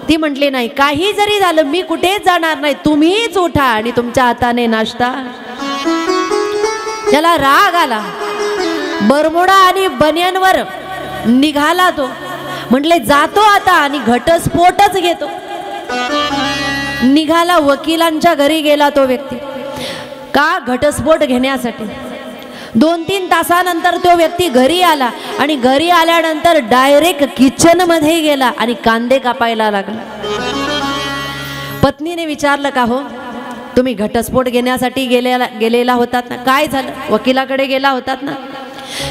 ती म्हटली, नाही काही जरी झालं मी कुठेच जाणार नाही, तुम्हीच उठा आणि तुमच्या हाताने नाश्ता. त्याला राग आला, बरमुडा आणि बनियनवर निघाला तो. म्हटले जातो आता आणि घटस्फोटच घेतो. निघाला, वकिलांच्या घरी गेला तो व्यक्ती. का? घटस्फोट घेण्यासाठी. 2-3 तासानंतर तो व्यक्ती घरी आला आणि घरी आल्यानंतर डायरेक्ट किचन मध्ये गेला आणि कांदे कापायला लागला. पत्नीने विचारलं, का हो तुम्ही घटस्फोट घेण्यासाठी गेलेला होतात ना, काय झालं? वकिलाकडे गेला होतात ना.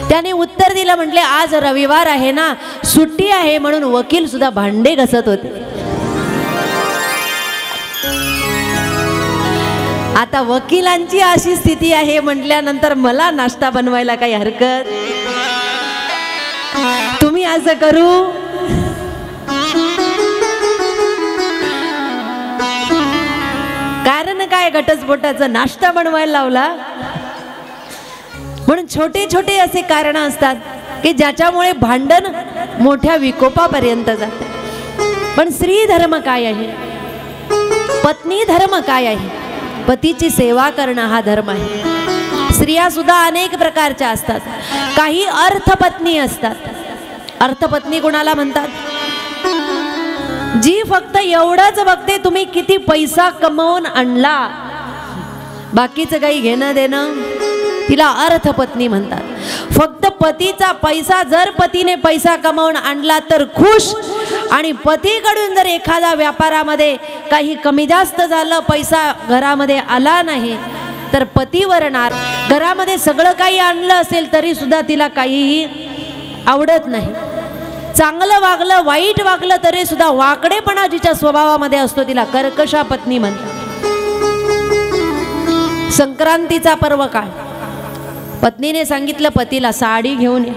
त्याने उत्तर दिलं, म्हटले आज रविवार आहे ना, सुट्टी आहे म्हणून वकील सुद्धा भांडे घसत होते. आता वकिलांची अशी स्थिती आहे म्हटल्यानंतर मला नाश्ता बनवायला काही हरकत? तुम्ही असं करू? कारण काय? घटस्फोटाचा नाश्ता बनवायला लावला. म्हणून छोटे छोटे असे कारण असतात की ज्याच्यामुळे भांडण मोठ्या विकोपापर्यंत जाते. पण स्त्री धर्म काय आहे? पत्नी धर्म काय आहे? पतीची सेवा करणं हा धर्म आहे. स्त्रिया सुद्धा अनेक प्रकारच्या असतात. काही अर्थपत्नी असतात. अर्थपत्नी कोणाला म्हणतात? जी फक्त एवढंच बघते तुम्ही किती पैसा कमवून आणला, बाकीचं काही घेणं देणं, तिला अर्थपत्नी म्हणतात. फक्त पतीचा पैसा, जर पतीने पैसा कमावून आणला तर खुश, आणि पतीकडून जर एखादा व्यापारामध्ये काही कमी जास्त झालं, पैसा घरामध्ये आला नाही तर पतीवर नार. घरामध्ये सगळं काही आणलं असेल तरी सुद्धा तिला काहीही आवडत नाही. चांगलं वागलं, वाईट वागलं तरी सुद्धा वाकडेपणा जिच्या स्वभावामध्ये असतो तिला कर्कशा पत्नी म्हणतात. संक्रांतीचा पर्व काय? पत्नीने सांगितलं पतीला साडी घेऊन ये.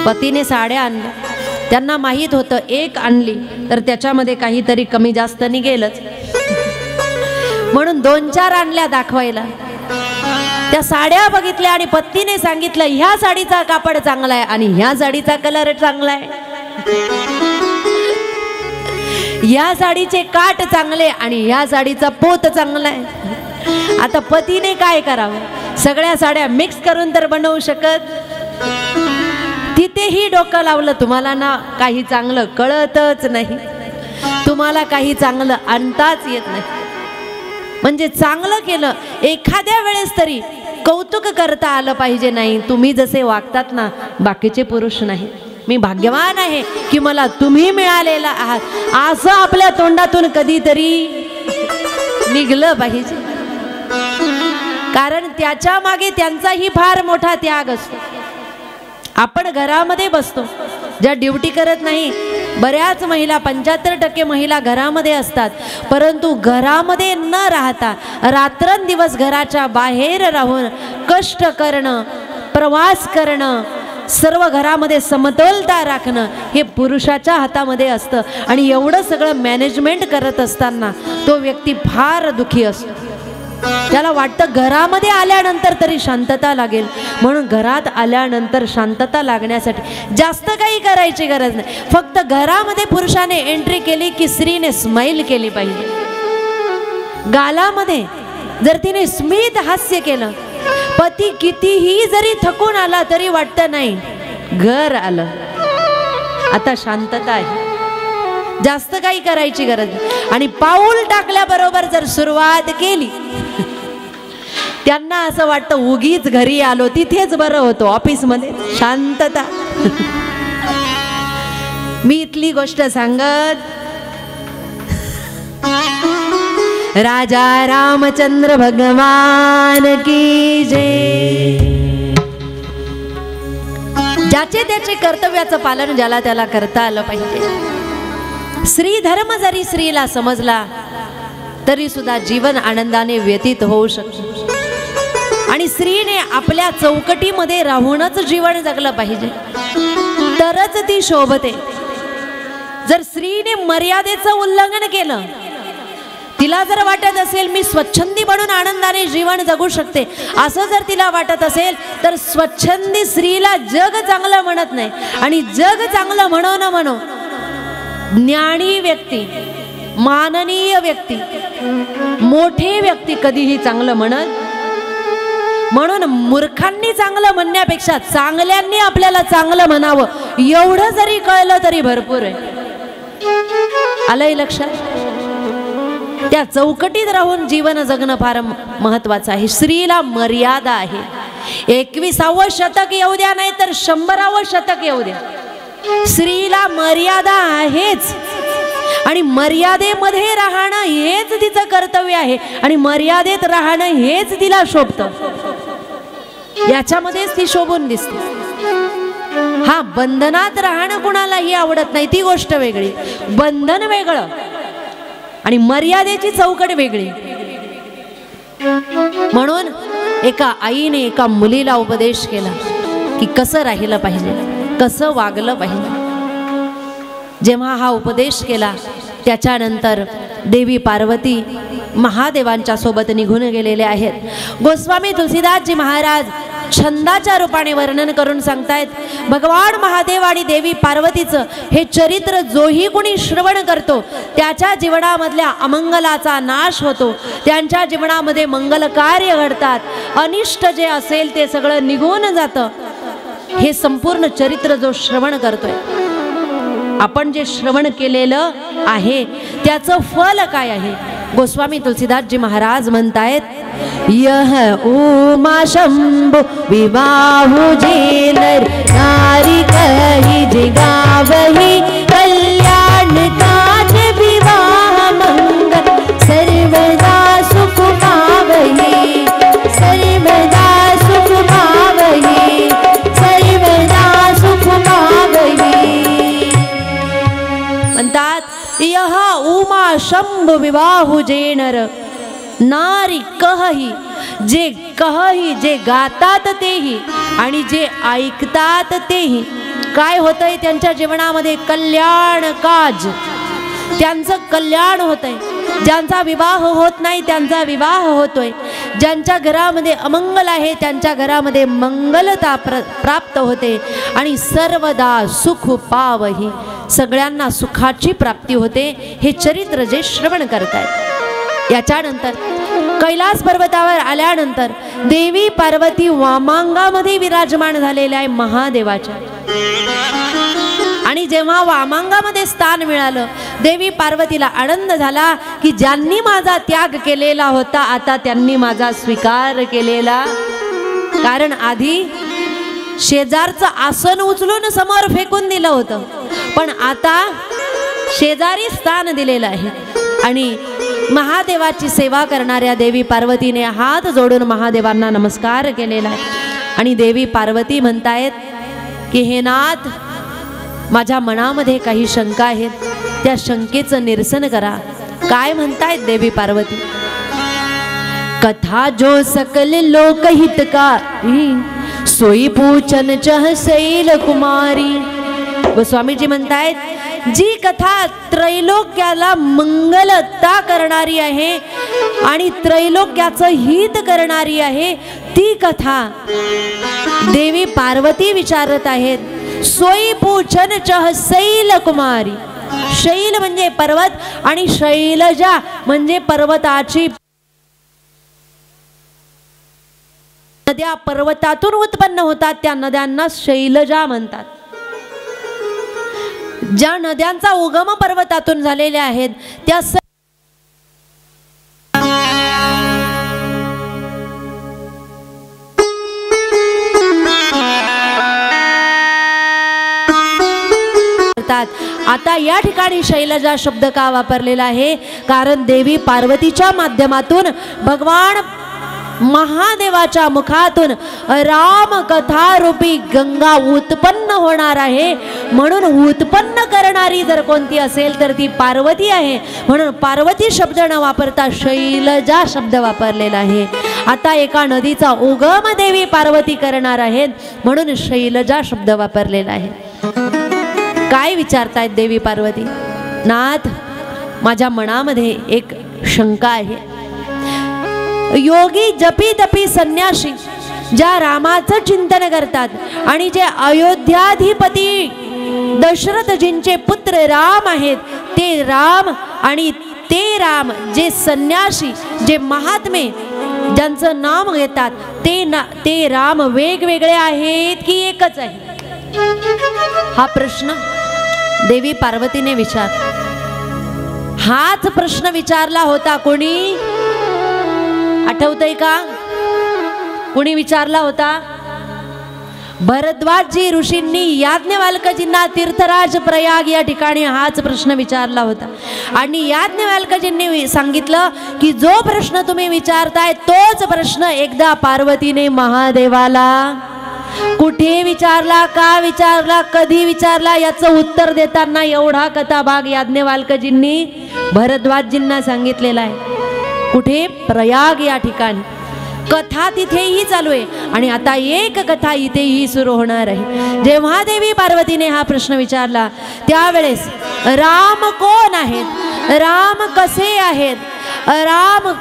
पतीने साड्या आणल्या. त्यांना माहीत होतं एक आणली तर त्याच्यामध्ये काहीतरी कमी जास्त निघेलच, म्हणून 2-4 आणल्या दाखवायला. त्या साड्या बघितल्या आणि पत्नीने सांगितलं ह्या साडीचा कापड चांगला आहे आणि ह्या साडीचा कलर चांगला आहे, या साडीचे काठ चांगले आणि या साडीचा पोत चांगला आहे. आता पतीने काय करावं? सगळ्या साड्या मिक्स करून तर बनवू शकत? तिथेही डोकं लावलं. तुम्हाला ना काही चांगलं कळतच नाही, तुम्हाला काही चांगलं आणताच येत नाही. म्हणजे चांगलं केलं एखाद्या वेळेस तरी कौतुक करता आलं पाहिजे. नाही, तुम्ही जसे वागतात ना बाकीचे पुरुष नाही, मी भाग्यवान आहे की मला तुम्ही मिळालेला आहात, असं आपल्या तोंडातून कधीतरी निघलं पाहिजे. कारण त्याच्या मागे त्यांचाही फार मोठा त्याग असतो. आपण घरामध्ये बसतो, ज्या ड्युटी करत नाही, बऱ्याच महिला 75% महिला घरामध्ये असतात, परंतु घरामध्ये न राहता रात्रंदिवस घराच्या बाहेर राहून कष्ट करणं, प्रवास करणं, सर्व घरामध्ये समतोलता राखणं हे पुरुषाच्या हातामध्ये असतं. आणि एवढं सगळं मॅनेजमेंट करत असताना तो व्यक्ती फार दुःखी असतो. त्याला वाटतं घरामध्ये आल्यानंतर तरी शांतता लागेल, म्हणून घरात आल्यानंतर शांतता लागण्यासाठी जास्त काही करायची गरज नाही. फक्त घरामध्ये पुरुषाने एंट्री केली की स्त्रीने स्माईल केली पाहिजे. गालामध्ये जर तिने स्मित हास्य केलं, पती कितीही जरी थकून आला तरी वाटतं नाही घर आलं, आता शांतता आहे, जास्त काही करायची गरज नाही. आणि पाऊल टाकल्याबरोबर जर सुरुवात केली, त्यांना असं वाटतं उगीच घरी आलो, तिथेच बरं होतो, ऑफिसमध्ये शांतता. मी इथली गोष्ट सांगत, राजा रामचंद्र भगवान की जय। ज्याचे त्याचे कर्तव्याचं पालन ज्याला त्याला करता आलं पाहिजे। स्त्री धर्म जरी स्त्रीला समजला तरी सुद्धा जीवन आनंदाने व्यतीत होऊ शकते आणि स्त्रीने आपल्या चौकटीमध्ये राहूनच जीवन जगलं पाहिजे तरच ती शोभते। जर स्त्रीने मर्यादेचं उल्लंघन केलं, तिला जर वाटत असेल मी स्वच्छंदी बनून आनंदाने जीवन जगू शकते, असं जर तिला वाटत असेल तर स्वच्छंदी स्त्रीला जग चांगलं म्हणत नाही। आणि जग चांगलं म्हणो न म्हणो, ज्ञानी व्यक्ती, माननीय व्यक्ती, मोठे व्यक्ती कधीही चांगलं म्हणत। म्हणून मूर्खांनी चांगलं म्हणण्यापेक्षा चांगल्यांनी आपल्याला चांगलं म्हणावं एवढं जरी कळलं तरी भरपूर आहे। आलंय लक्षात? त्या चौकटीत राहून जीवन जगणं फार महत्वाचं आहे। स्त्रीला मर्यादा आहे। 21वे शतक येऊ द्या नाही तर 100वे शतक येऊ द्या, स्त्रीला मर्यादा आहेच आणि मर्यादेमध्ये राहणं हेच तिचं कर्तव्य आहे आणि मर्यादेत राहणं हेच तिला शोभतं, याच्यामध्येच ती शोभून दिसते। हा, बंधनात राहणं कुणालाही आवडत नाही, ती गोष्ट वेगळी। बंधन वेगळं आणि मर्यादेची चौकट वेगळी। म्हणून एका आईने एका मुलीला उपदेश केला की कसं राहिलं पाहिजे, कसं वागलं पाहिजे। जेव्हा हा उपदेश केला त्याच्यानंतर देवी पार्वती महादेवांच्या सोबत निघून गेलेले आहेत। गोस्वामी तुलसीदासजी महाराज छंदाच्या रूपाने वर्णन करून सांगतायत, भगवान महादेव आणि देवी पार्वतीचं हे चरित्र जोही कोणी श्रवण करतो त्याच्या जीवनामधल्या अमंगलाचा नाश होतो, त्यांच्या जीवनामध्ये मंगल कार्य घडतात, अनिष्ट जे असेल ते सगळं निघून जातं। हे संपूर्ण चरित्र जो श्रवण करतोय, आपण जे श्रवण केलेलं आहे त्याचं फल काय आहे? गोस्वामी तुलसीदासजी महाराज म्हणतायत, यह उमा शंभु विवाहु जे नर नारी कही जिगावही कल्याण काज विवाह मंगल सर्वदा सुख पावही, सर्वदा सुख पावही, सर्वदा सुख पावही। म्हणतात, यह उमा शंभु विवाहु जे नर नारी कहही, जे कहही, जे गातात तेही आणि जे ऐकतात तेही काय होतंय? त्यांच्या जीवनामध्ये कल्याण काज, त्यांचं कल्याण होतंय। ज्यांचा विवाह होत नाही त्यांचा विवाह होतोय, ज्यांच्या घरामध्ये अमंगल आहे त्यांच्या घरामध्ये मंगलता प्राप्त होते आणि सर्वदा सुख पावही, सगळ्यांना सुखाची प्राप्ती होते। हे चरित्र जे श्रवण करतायत, याच्यानंतर कैलास पर्वतावर आल्यानंतर देवी पार्वती वामांगामध्ये विराजमान झालेल्या आहे महादेवाच्या। आणि जेव्हा वामांगामध्ये स्थान मिळालं देवी पार्वतीला आनंद झाला की ज्यांनी माझा त्याग केलेला होता आता त्यांनी माझा स्वीकार केलेला। कारण आधी शेजारचं आसन उचलून समोर फेकून दिलं होतं, पण आता शेजारी स्थान दिलेलं आहे। आणि महादेवाची सेवा करणाऱ्या देवी पार्वतीने हात जोडून महादेवांना नमस्कार केलेला आहे। आणि देवी पार्वती म्हणतायत की हे नाथ, माझ्या मनामध्ये काही शंका आहेत, त्या शंकेचं निरसन करा। काय म्हणतायत देवी पार्वती? कथा जो सकल लोक हितकारी, सोई पूछन चह शैल कुमारी। गोस्वामीजी म्हणतायत, जी कथा त्रैलोक्याला मंगलता करणारी आहे आणि त्रैलोक्याचं हित करणारी आहे ती कथा देवी पार्वती विचारत आहेत। सोई पूछन चह शैल कुमारी, शैल म्हणजे पर्वत आणि शैलजा म्हणजे पर्वताची, नद्या पर्वतातून उत्पन्न होतात त्या नद्यांना शैलजा म्हणतात। ज्या नद्यांचा उगम पर्वतातून झालेल्या आहेत त्या आता या ठिकाणी शैलजा शब्द का वापरलेला आहे? कारण देवी पार्वतीच्या माध्यमातून भगवान महादेवाच्या मुखातून राम कथा रूपी गंगा उत्पन्न होणार आहे. म्हणून उत्पन्न करणारी जर कोणती असेल तर ती पार्वती आहे. म्हणून पार्वती शब्द न वापरता शैलजा शब्द वापरलेला आहे. आता एका नदीचा उगम देवी पार्वती करणार आहेत म्हणून शैलजा शब्द वापरलेला आहे. काय विचारतायत देवी पार्वती? नाथ, माझ्या मनामध्ये एक शंका आहे. योगी जपी तपी संन्यासी ज्या रामाचं चिंतन करतात आणि जे अयोध्याधिपती दशरथजींचे पुत्र राम आहेत ते राम आणि ते राम जे संन्यासी जे महात्मे ज्यांचं नाम घेतात ते राम वेगवेगळे आहेत की एकच आहे? हा प्रश्न देवी पार्वतीने हाच प्रश्न विचारला होता. कोणी आठवतंय का? कोणी विचारला होता? भरद्वाजजी ऋषींनी याज्ञवल्क्यजींना तीर्थराज प्रयाग या ठिकाणी हाच प्रश्न विचारला होता. आणि याज्ञवल्क्यजींनी सांगितलं की जो प्रश्न तुम्ही विचारताय तोच प्रश्न एकदा पार्वतीने महादेवाला कुठे विचारला, का विचारला, कधी विचारला याचं उत्तर देताना एवढा कथाभाग याज्ञवल्क्यजींनी भरद्वाजजींना सांगितलेला आहे. कुठे? प्रयाग या ठिकाणी. कथा तिथेही चालू आहे आणि आता एक कथा इथेही सुरू होणार आहे. जेव्हा देवी पार्वतीने हा प्रश्न विचारला त्यावेळेस राम कोण आहेत, राम कसे आहेत, राम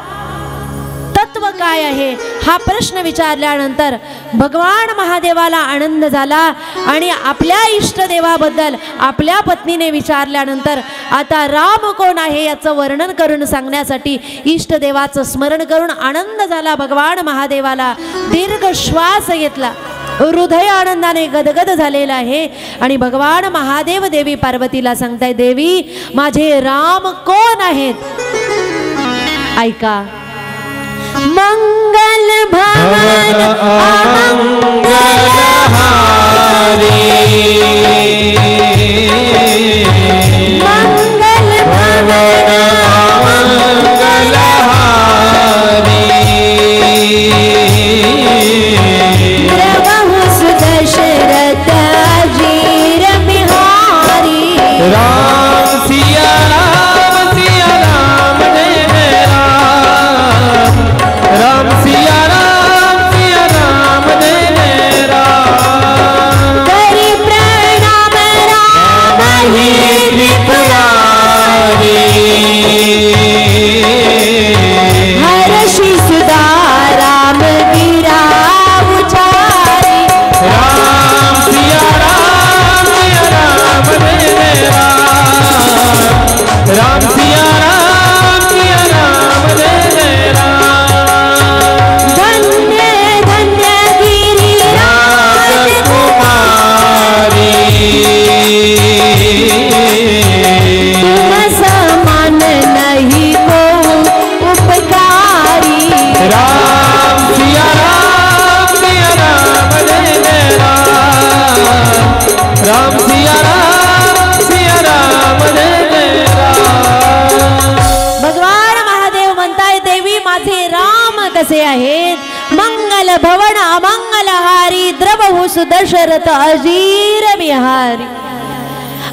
तत्व काय आहे हा प्रश्न विचारल्यानंतर भगवान महादेवाला आनंद झाला आणि आपल्या इष्टदेवाबद्दल आपल्या पत्नीने विचारल्यानंतर आता राम कोण आहे याचं वर्णन करून सांगण्यासाठी इष्टदेवाचं स्मरण करून आनंद झाला भगवान महादेवाला. दीर्घ श्वास घेतला, हृदय आनंदाने गदगद झालेला आहे आणि भगवान महादेव देवी पार्वतीला सांगताय, देवी माझे राम कोण आहेत? ऐका. मंगल भवन अमंगलहारी, मंगल भवन अमंगलहारी, प्रभु दशरथ अजीर बिहारी. राम सिया राम सिया राम जय जय राम, राम सिया राम जय जय राम. करी प्रणाम राम ही त्रिपुरारी, हर्षि सुधा राम गिरा उचारी. राम सिया राम जय जय राम, राम सिया राम जय जय राम. धन्य धन्य गिरिराज कुमारी, तुम समान नहीं को उपकारी. राम सिया राम जय जय राम, राम सिया राम जय जय राम. भगवान महादेव म्हणताय, देवी माझे राम कसे आहेत? मंगल भवन अमंगलहारी, द्रवहु सुदशरथ अजीर बिहारी.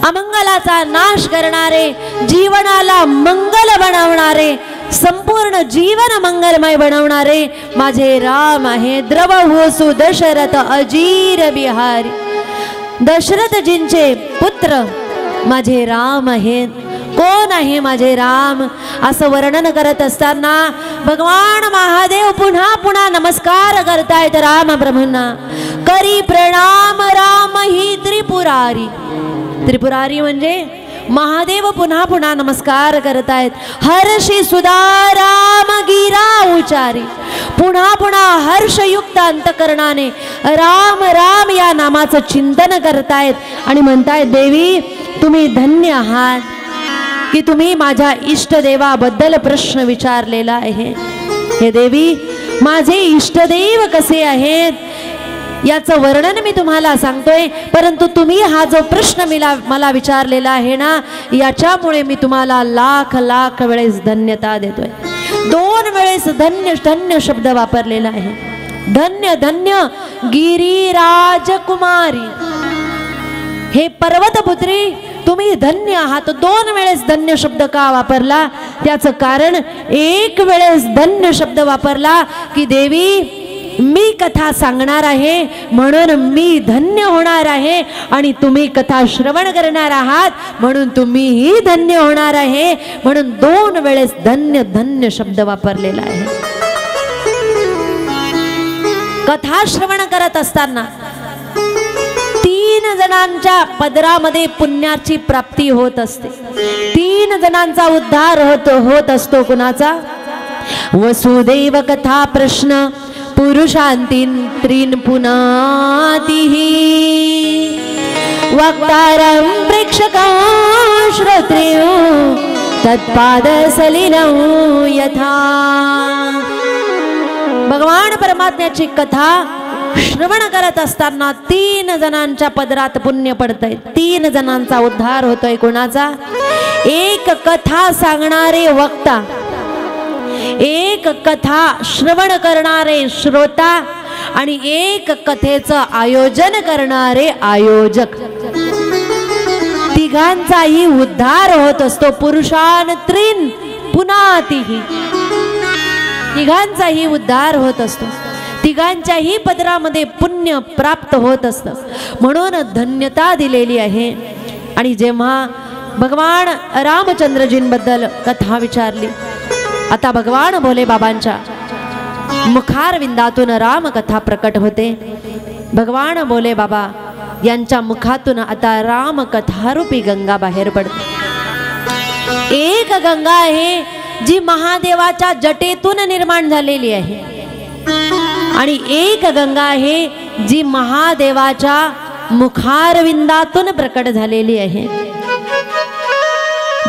अमंगलाचा नाश करणारे, जीवनाला मंगल बनवणारे, संपूर्ण जीवन मंगलमय बनवणारे माझे राम आहे. द्रवहु सुदशरथ अजीर बिहारी. दशरथजींचे पुत्र माझे राम आहेत. कोण आहे माझे राम असं वर्णन करत असताना भगवान महादेव पुन्हा पुन्हा नमस्कार करतायत राम ब्रह्मना. करी प्रणाम राम ही त्रिपुरारी. त्रिपुरारी म्हणजे महादेव पुन्हा पुन्हा नमस्कार करतायत. हर्षी सुधा राम गिरा उचारी. पुन्हा पुन्हा हर्षयुक्त अंतकरणाने राम राम या नामाचं चिंतन करतायत आणि म्हणतायत, देवी तुम्ही धन्य आहात की तुम्ही माझ्या इष्टदेवाबद्दल प्रश्न विचारलेला आहे. हे देवी माझे इष्टदेव कसे आहेत याचं वर्णन मी तुम्हाला सांगतोय, परंतु तुम्ही हा जो प्रश्न मला विचारलेला आहे ना, याच्यामुळे मी तुम्हाला लाख लाख वेळेस धन्यता देतोय. 2 वेळेस धन्य धन्य शब्द वापरलेला आहे. धन्य धन्य गिरिराज कुमारी, हे पर्वतपुत्री तुम्ही धन्य आहात. 2 वेळेस धन्य शब्द का वापरला? त्याचं कारण, एक वेळेस धन्य शब्द वापरला की देवी मी कथा सांगणार आहे म्हणून मी धन्य होणार आहे, आणि तुम्ही कथा श्रवण करणार आहात म्हणून तुम्हीही धन्य होणार आहे. म्हणून 2 वेळेस धन्य धन्य शब्द वापरलेला आहे. कथा श्रवण करत असताना 3 जणांच्या पदरामध्ये पुण्याची प्राप्ती होत असते. 3 जणांचा उद्धार होत असतो. कुणाचा? वसुदेव कथा प्रश्न पुरुषांतीन त्रीन पुनातिहि, वक्तारं प्रेक्षकां श्रोत्रेयो तत्पादसलिलौ यथा. भगवान परमात्म्याची कथा श्रवण करत असताना 3 जणांच्या पदरात पुण्य पडतंय. 3 जणांचा उद्धार होतोय. कोणाचा? एक कथा सांगणारे वक्ता, एक कथा श्रवण करणारे श्रोता, आणि एक कथेचं आयोजन करणारे आयोजक. तिघांचाही उद्धार होत असतो. पुरुषान त्रीन पुनातिहि, तिघांचाही उद्धार होत असतो. तिघांच्याही पदरामध्ये पुण्य प्राप्त होत असतं. म्हणून धन्यता दिलेली आहे. आणि जेव्हा भगवान रामचंद्रजींबद्दल कथा विचारली, आता भगवान भोले बाबांच्या मुखारविंदातून रामकथा प्रकट होते. भगवान भोले बाबा यांच्या मुखातून आता रामकथारूपी गंगा बाहेर पडते. एक गंगा आहे जी महादेवाच्या जटेतून निर्माण झालेली आहे, आणि एक गंगा आहे जी महादेवाच्या मुखारविंदातून प्रकट झालेली आहे.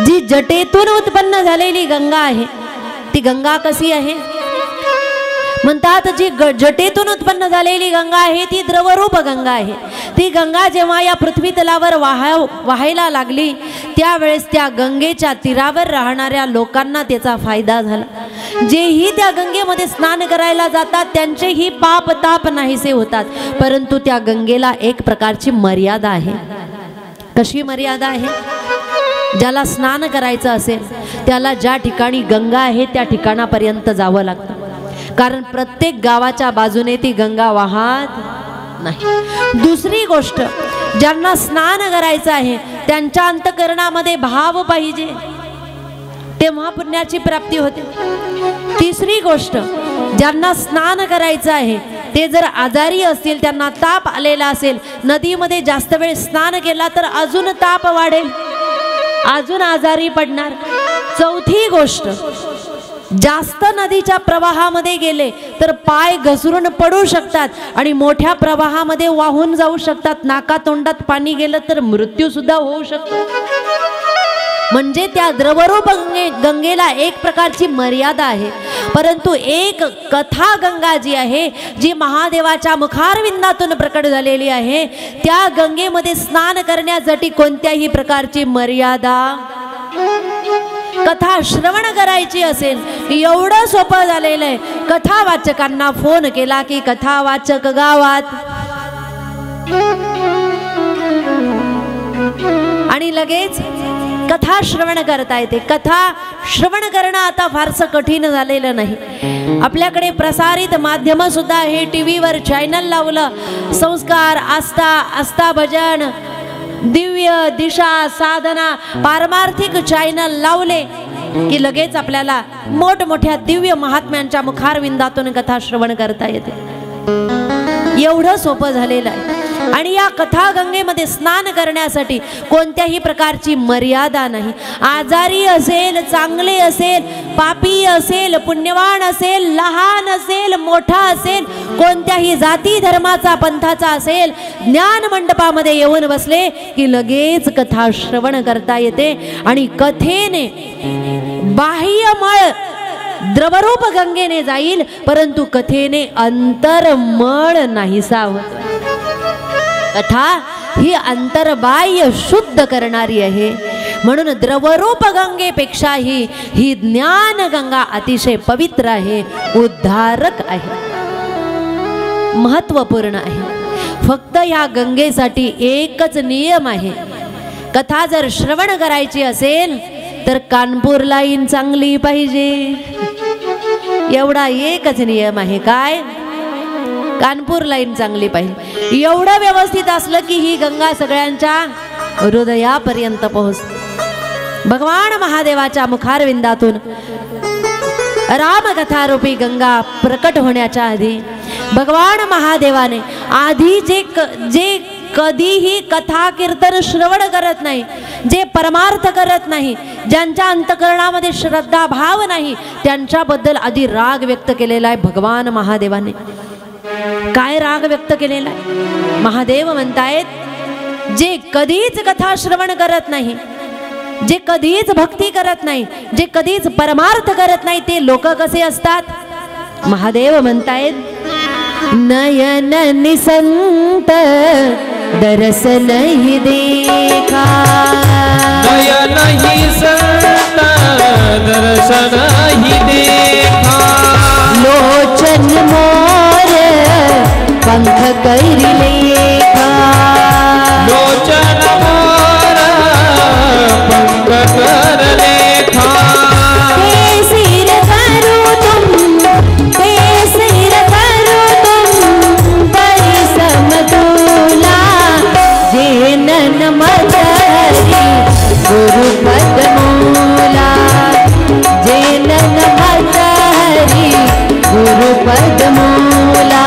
जी जटेतून उत्पन्न झालेली गंगा आहे, ती गंगा कशी आहे? म्हणतात जी जटेतून उत्पन्न झालेली गंगा आहे ती द्रवरूप गंगा आहे. ती गंगा जेव्हा या पृथ्वी तलावर वाहायला लागली, त्यावेळेस त्या गंगेच्या तीरावर राहणाऱ्या लोकांना त्याचा फायदा झाला. जेही त्या गंगेमध्ये स्नान करायला जातात त्यांचेही पाप ताप नाहीसे होतात. परंतु त्या गंगेला एक प्रकारची मर्यादा आहे. कशी मर्यादा आहे? ज्याला स्नान करायचं असेल त्याला ज्या ठिकाणी गंगा आहे त्या ठिकाणापर्यंत जावं लागतं, कारण प्रत्येक गावाच्या बाजूने ती गंगा वाहत नाही. दुसरी गोष्ट, ज्यांना स्नान करायचं आहे त्यांच्या अंतःकरणामध्ये भाव पाहिजे, तेव्हा पुण्याची प्राप्ती होते. तिसरी गोष्ट, ज्यांना स्नान करायचं आहे ते जर आजारी असतील, त्यांना ताप आलेला असेल, नदीमध्ये जास्त वेळ स्नान केला तर अजून ताप वाढेल, अजून आजारी पडणार. चौथी गोष्ट, जास्त नदीच्या प्रवाहामध्ये गेले तर पाय घसरून पडू शकतात आणि मोठ्या प्रवाहामध्ये वाहून जाऊ शकतात. नाकातोंडात पाणी गेलं तर मृत्यू सुद्धा होऊ शकतो. म्हणजे त्या द्रवरूप गंगेला एक प्रकारची मर्यादा आहे. परंतु एक कथा गंगा जी आहे, जी महादेवाच्या मुखारविंदातून प्रकट झालेली आहे, त्या गंगेमध्ये स्नान करण्यासाठी कोणत्याही प्रकारची मर्यादा, कथा श्रवण करायची असेल एवढं सोपं झालेलं आहे. कथा वाचकांना फोन केला की कथा वाचक गावात, आणि लगेच कथा श्रवण करता येते. कथा श्रवण करणं आता फारसं कठीण झालेलं नाही. आपल्याकडे प्रसारित माध्यम सुद्धा हे टीव्हीवर चॅनल लावलं, संस्कार, आस्था भजन, दिव्य दिशा साधना, पारमार्थिक चॅनल लावले की लगेच आपल्याला मोठमोठ्या दिव्य महात्म्यांच्या मुखारविंदातून कथा श्रवण करता येते. एवढं सोपं झालेलं आहे. आणि या कथा गंगेमध्ये स्नान करण्यासाठी कोणत्याही प्रकारची मर्यादा नाही. आजारी असेल, चांगले असेल, पापी असेल, पुण्यवान असेल, लहान असेल, मोठा असेल, कोणत्याही जाती धर्माचा पंथाचा असेल, ज्ञान मंडपामध्ये येऊन बसले की लगेच कथा श्रवण करता येते. आणि कथेने बाह्यमळ द्रवरूप गंगेने जाईल, परंतु कथेने अंतर्मळ नाहीसा होत. कथा ही अंतर्बाह्य शुद्ध करणारी आहे. म्हणून द्रवरूप गंगेपेक्षाही ही ज्ञान गंगा अतिशय पवित्र आहे, उद्धारक आहे, महत्वपूर्ण आहे. फक्त या गंगेसाठी एकच नियम आहे. कथा जर श्रवण करायची असेल तर कानपूर लाईन चांगली पाहिजे, एवढा एकच नियम आहे. काय? कानपूर लाईन चांगली पाहिजे. एवढं व्यवस्थित असलं की ही गंगा सगळ्यांच्या हृदयापर्यंत पोहोचते. भगवान महादेवाच्या मुखारविंदातून रामकथारूपी गंगा प्रकट होण्याच्या आधी भगवान महादेवाने आधी जे कधीही कथा कीर्तन श्रवण करत नाही, जे परमार्थ करत नाही, ज्यांच्या अंतकरणामध्ये श्रद्धा भाव नाही, त्यांच्याबद्दल आधी राग व्यक्त केलेला आहे भगवान महादेवाने. काय राग व्यक्त केलेला आहे? महादेव म्हणतायत, जे कधीच कथा श्रवण करत नाही, जे कधीच भक्ती करत नाही, जे कधीच परमार्थ करत नाही, ते लोक कसे असतात? महादेव म्हणतायत, नयन निसंत दरस नहीं देखा, नयन ही संत दरस नहीं देखा, लोचन मोर पंख कैरी लेखा, लोचन मोर पंख कर लेखा, सिर करो तुम, सिर करो तुम बड़ी समतोला, जे नमत हरि गुरु पद मूला, जे नमत हरि गुरु पद मूला.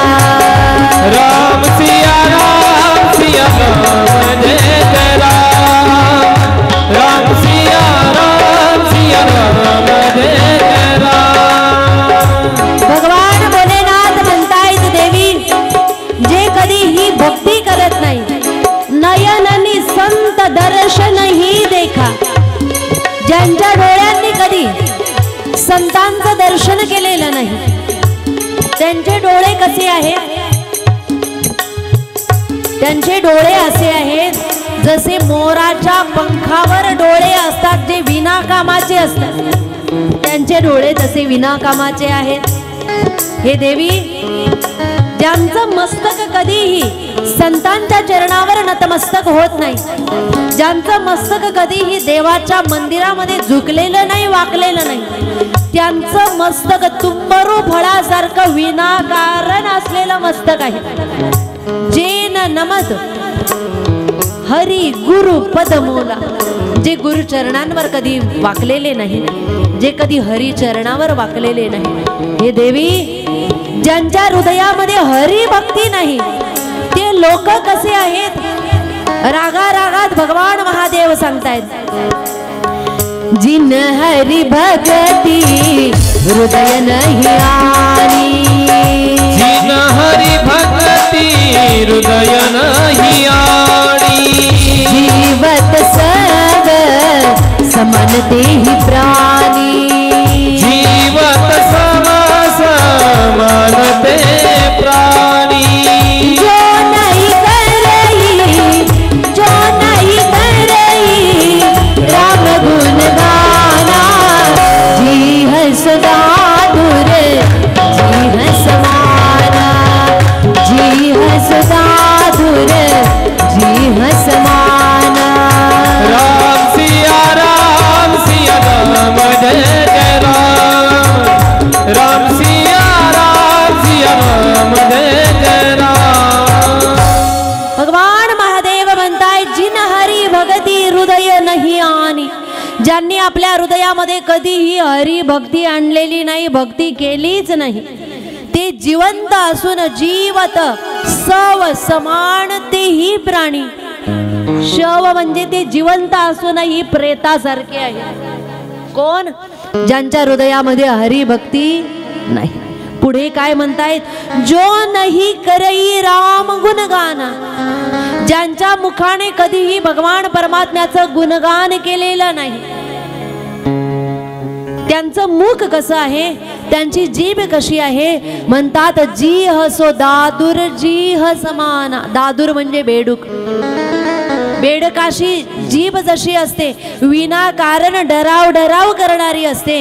राम सिया राम जय जय राम, राम सिया राम जय जय राम. भगवान भोलेनाथ म्हणतायत, देवी जे कधी ही भक्ती करत नाही, नयननी संत दर्शन ही देखा, ज्यांच्या डोळ्यांनी कधी संतांचं दर्शन केलेलं नाही, त्यांचे डोळे कसे आहेत? त्यांचे डोळे असे आहेत जसे मोराच्या पंखावर डोळे असतात, जे विनाकामाचे असतात. त्यांचे डोळे तसे विनाकामाचे आहेत. हे देवी, ज्यांचं मस्तक कधीही संतांच्या चरणावर नतमस्तक होत नाही, ज्यांचं मस्तक कधीही देवाच्या मंदिरामध्ये झुकलेलं नाही, वाकलेलं नाही, त्यांचं मस्तक तुंबरू फळासारखं विनाकारण असलेलं मस्तक आहे. जे नमत हरी गुरु पदमूला, जे गुरु चरणांवर कधी वाकलेले नाही, जे कधी हरी चरणावर वाकलेले नाही. हे देवी, ज्यांच्या हृदयामध्ये हरी भक्ती नाही, ते लोक कसे आहेत? रागारागात भगवान महादेव सांगतायत, जिन हरि भक्ति हृदय नहीं आनी, जिन हरि भक्ति हृदय नहीं आनी, जीवत सब समनते ही प्राणी, जीवत सब समानते प्राणी, जो नहीं करई, जो नहीं करई राम गुण गाना, जी है सदा दूर, जी है समाना, जी है सदा दूर, जी है समाना. राम सिया राम जय जय राम, राम सिया राम जय जय राम. भगवान महादेव म्हणताय, जिन हरी भक्ती हृदय नहीं आनी, ज्यांनी आपल्या हृदयामध्ये कधीही हरी भक्ती आणलेली नाही, भक्ती केलीच नाही, ते जिवंत असून जीवत सव समान तेही प्राणी. शव म्हणजे ते जिवंत असूनही प्रेतासारखे आहे. कोण? ज्यांच्या हृदयामध्ये हरी भक्ती नाही. पुढे काय म्हणतायत? जो नाही करई राम गुणगाना, ज्यांच्या मुखाने कधीही भगवान परमात्म्याचं गुणगान केलेलं नाही, त्यांचं मुख कसं आहे, त्यांची जीभ कशी आहे. म्हणतात जीह सो दादुर जीह समान. दादूर म्हणजे बेडूक. बेडकाशी जीभ जशी असते, विनाकारण डराव डराव करणारी असते.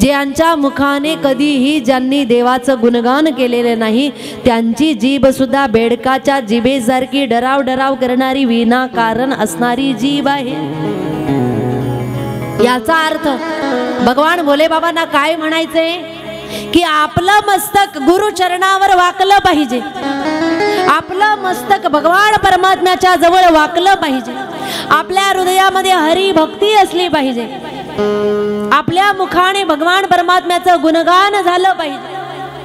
ज्यांच्या मुखाने कधीही ज्यांनी देवाचं गुणगान केलेले नाही, त्यांची जीभ सुद्धा बेडकाच्या जिभेसारखी डराव डराव करणारी, विनाकारण असणारी जीभ आहे. याचा अर्थ भगवान भोले बाबांना काय म्हणायचंय की आपलं मस्तक गुरुचरणावर वाकलं पाहिजे. आपलं मस्तक भगवान परमात्म्याच्या जवळ वाकलं पाहिजे. आपल्या हृदयामध्ये हरिभक्ती असली पाहिजे. आपल्या मुखाने भगवान परमात्म्याचं गुणगान झालं पाहिजे.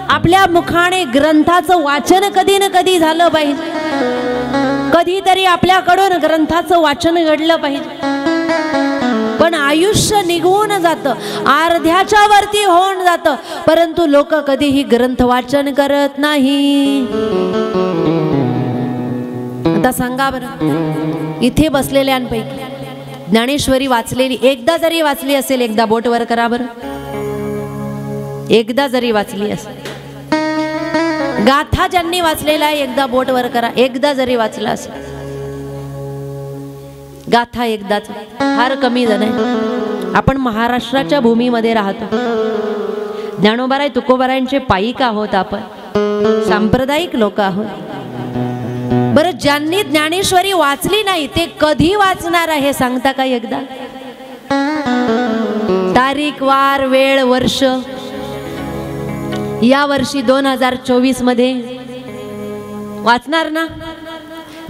आपल्या मुखाने ग्रंथाचं वाचन कधी न कधी झालं पाहिजे. कधीतरी आपल्याकडून ग्रंथाचं वाचन घडलं पाहिजे. पण आयुष्य निघून जातं, अर्ध्याच्या वरती होऊन जातं, परंतु लोक कधीही ग्रंथ वाचन करत नाही. आता सांगा बरं, इथे बसलेल्यांपैकी ज्ञानेश्वरी वाचलेली एकदा जरी वाचली असेल, एकदा बोट वर करा बरं. एकदा जरी वाचली असेल. गाथा ज्यांनी वाचलेला आहे एकदा बोट वर करा. एकदा जरी वाचला असेल गाथा, एकदाच. फार कमी जण आहे. आपण महाराष्ट्राच्या भूमीमध्ये राहतो. ज्ञानोबाराय तुकोबारायांचे पाईक आहोत आपण, सांप्रदायिक लोक आहोत. बरं, ज्यांनी ज्ञानेश्वरी वाचली नाही ते कधी वाचणार आहे सांगता का एकदा? तारीख, वार, वेळ, वर्ष. या वर्षी 2024 मध्ये वाचणार ना?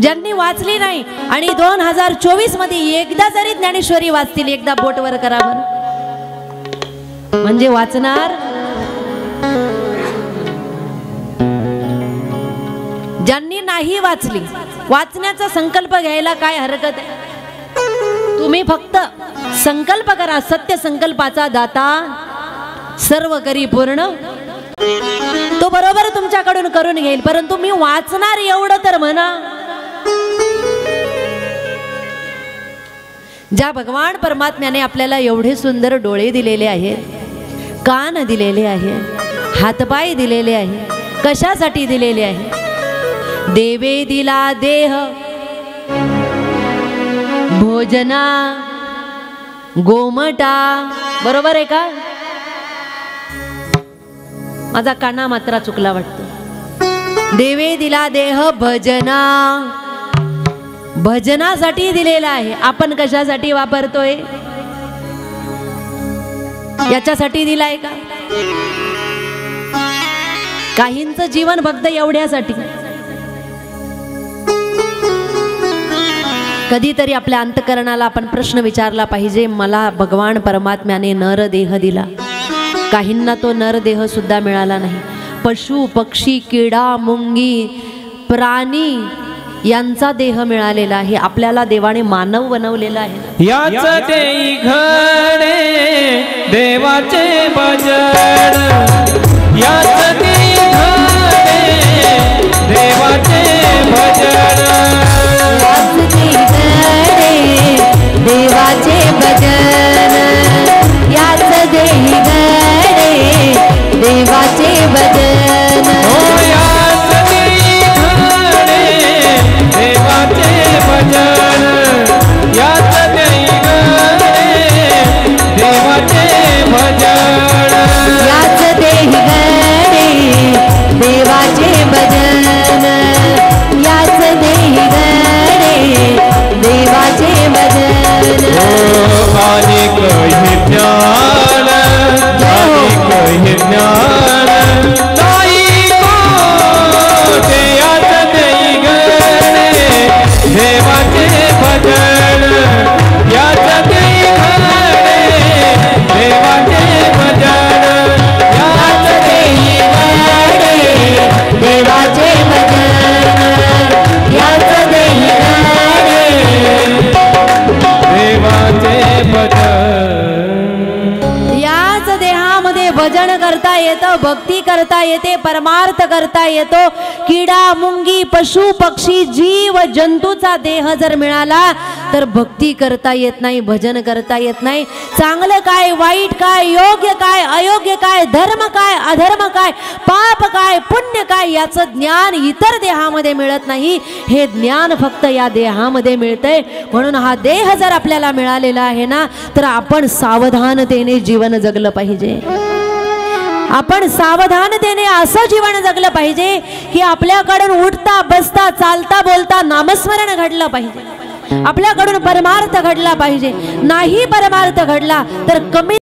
ज्यांनी वाचली नाही आणि 2024 मध्ये एकदा जरी ज्ञानेश्वरी वाचतील, एकदा बोट वर करा बरं. म्हणजे वाचणार. ज्यांनी नाही वाचली, वाचण्याचा संकल्प घ्यायला काय हरकत आहे? तुम्ही फक्त संकल्प करा. सत्य संकल्पाचा दाता सर्व करी पूर्ण, तो बरोबर तुमच्याकडून करून घेईल. परंतु मी वाचणार एवढं तर म्हणा. ज्या भगवान परमात्म्याने आपल्याला एवढे सुंदर डोळे दिलेले आहेत, कान दिलेले आहेत, हातपाय दिलेले आहे, कशासाठी दिलेले आहे? देवे दिला देह भोजना गोमटा. बरोबर आहे का? माझा काना मात्रा चुकला वाटतो. देवे दिला देह भजना, भजनासाठी दिलेला आहे. आपण कशासाठी वापरतोय? याच्यासाठी दिलाय का? काहींचं जीवन फक्त एवढ्यासाठी. कधीतरी आपल्या अंतकरणाला आपण प्रश्न विचारला पाहिजे, मला भगवान परमात्म्याने नरदेह दिला, काहींना तो नरदेह सुद्धा मिळाला नाही. पशु, पक्षी, किडा, मुंगी, प्राणी यांचा देह मिळालेला आहे. आपल्याला देवाने मानव बनवलेला आहे. याच देई घडे देवाचे भजन, याच देई घडे देवाचे भजन, याच देई घडे देवाचे भजन, याच देई घडे देवाचे भजन. देवाचे भजन, याच देई घडे देवाचे भजन, याच देई घडे देवाचे भजन, याच देई घडे देवाचे भजन. अनेक हे ज्ञान, अनेक हे ज्ञान नाही कोठे, याच देई घडे देवाचे भजन, याच देई घडे देवाचे भजन, याच देई घडे देवाचे भजन, याच देई देवाचे भजन. याच देहामध्ये भजन करता येतं, भक्ती करता येते, परमार्थ करता येतो. किडा, मुंगी, पशु, पक्षी, जीव जंतूचा देह जर मिळाला तर भक्ती करता येत नाही, भजन करता येत नाही. चांगलं काय, वाईट काय, योग्य काय, अयोग्य काय, धर्म काय, अधर्म काय, पाप काय, पुण्य काय, याचं ज्ञान इतर देहामध्ये मिळत नाही. हे ज्ञान फक्त या देहामध्ये मिळतंय. म्हणून हा देह जर आपल्याला मिळालेला आहे ना, तर आपण सावधानतेने जीवन जगलं पाहिजे. आपण सावधानतेने असं जीवन जगलं पाहिजे की आपल्याकडून उठता बसता चालता बोलता नामस्मरण घडलं पाहिजे. आपल्याकडून परमार्थ घडला पाहिजे. नाही परमार्थ घडला तर कमी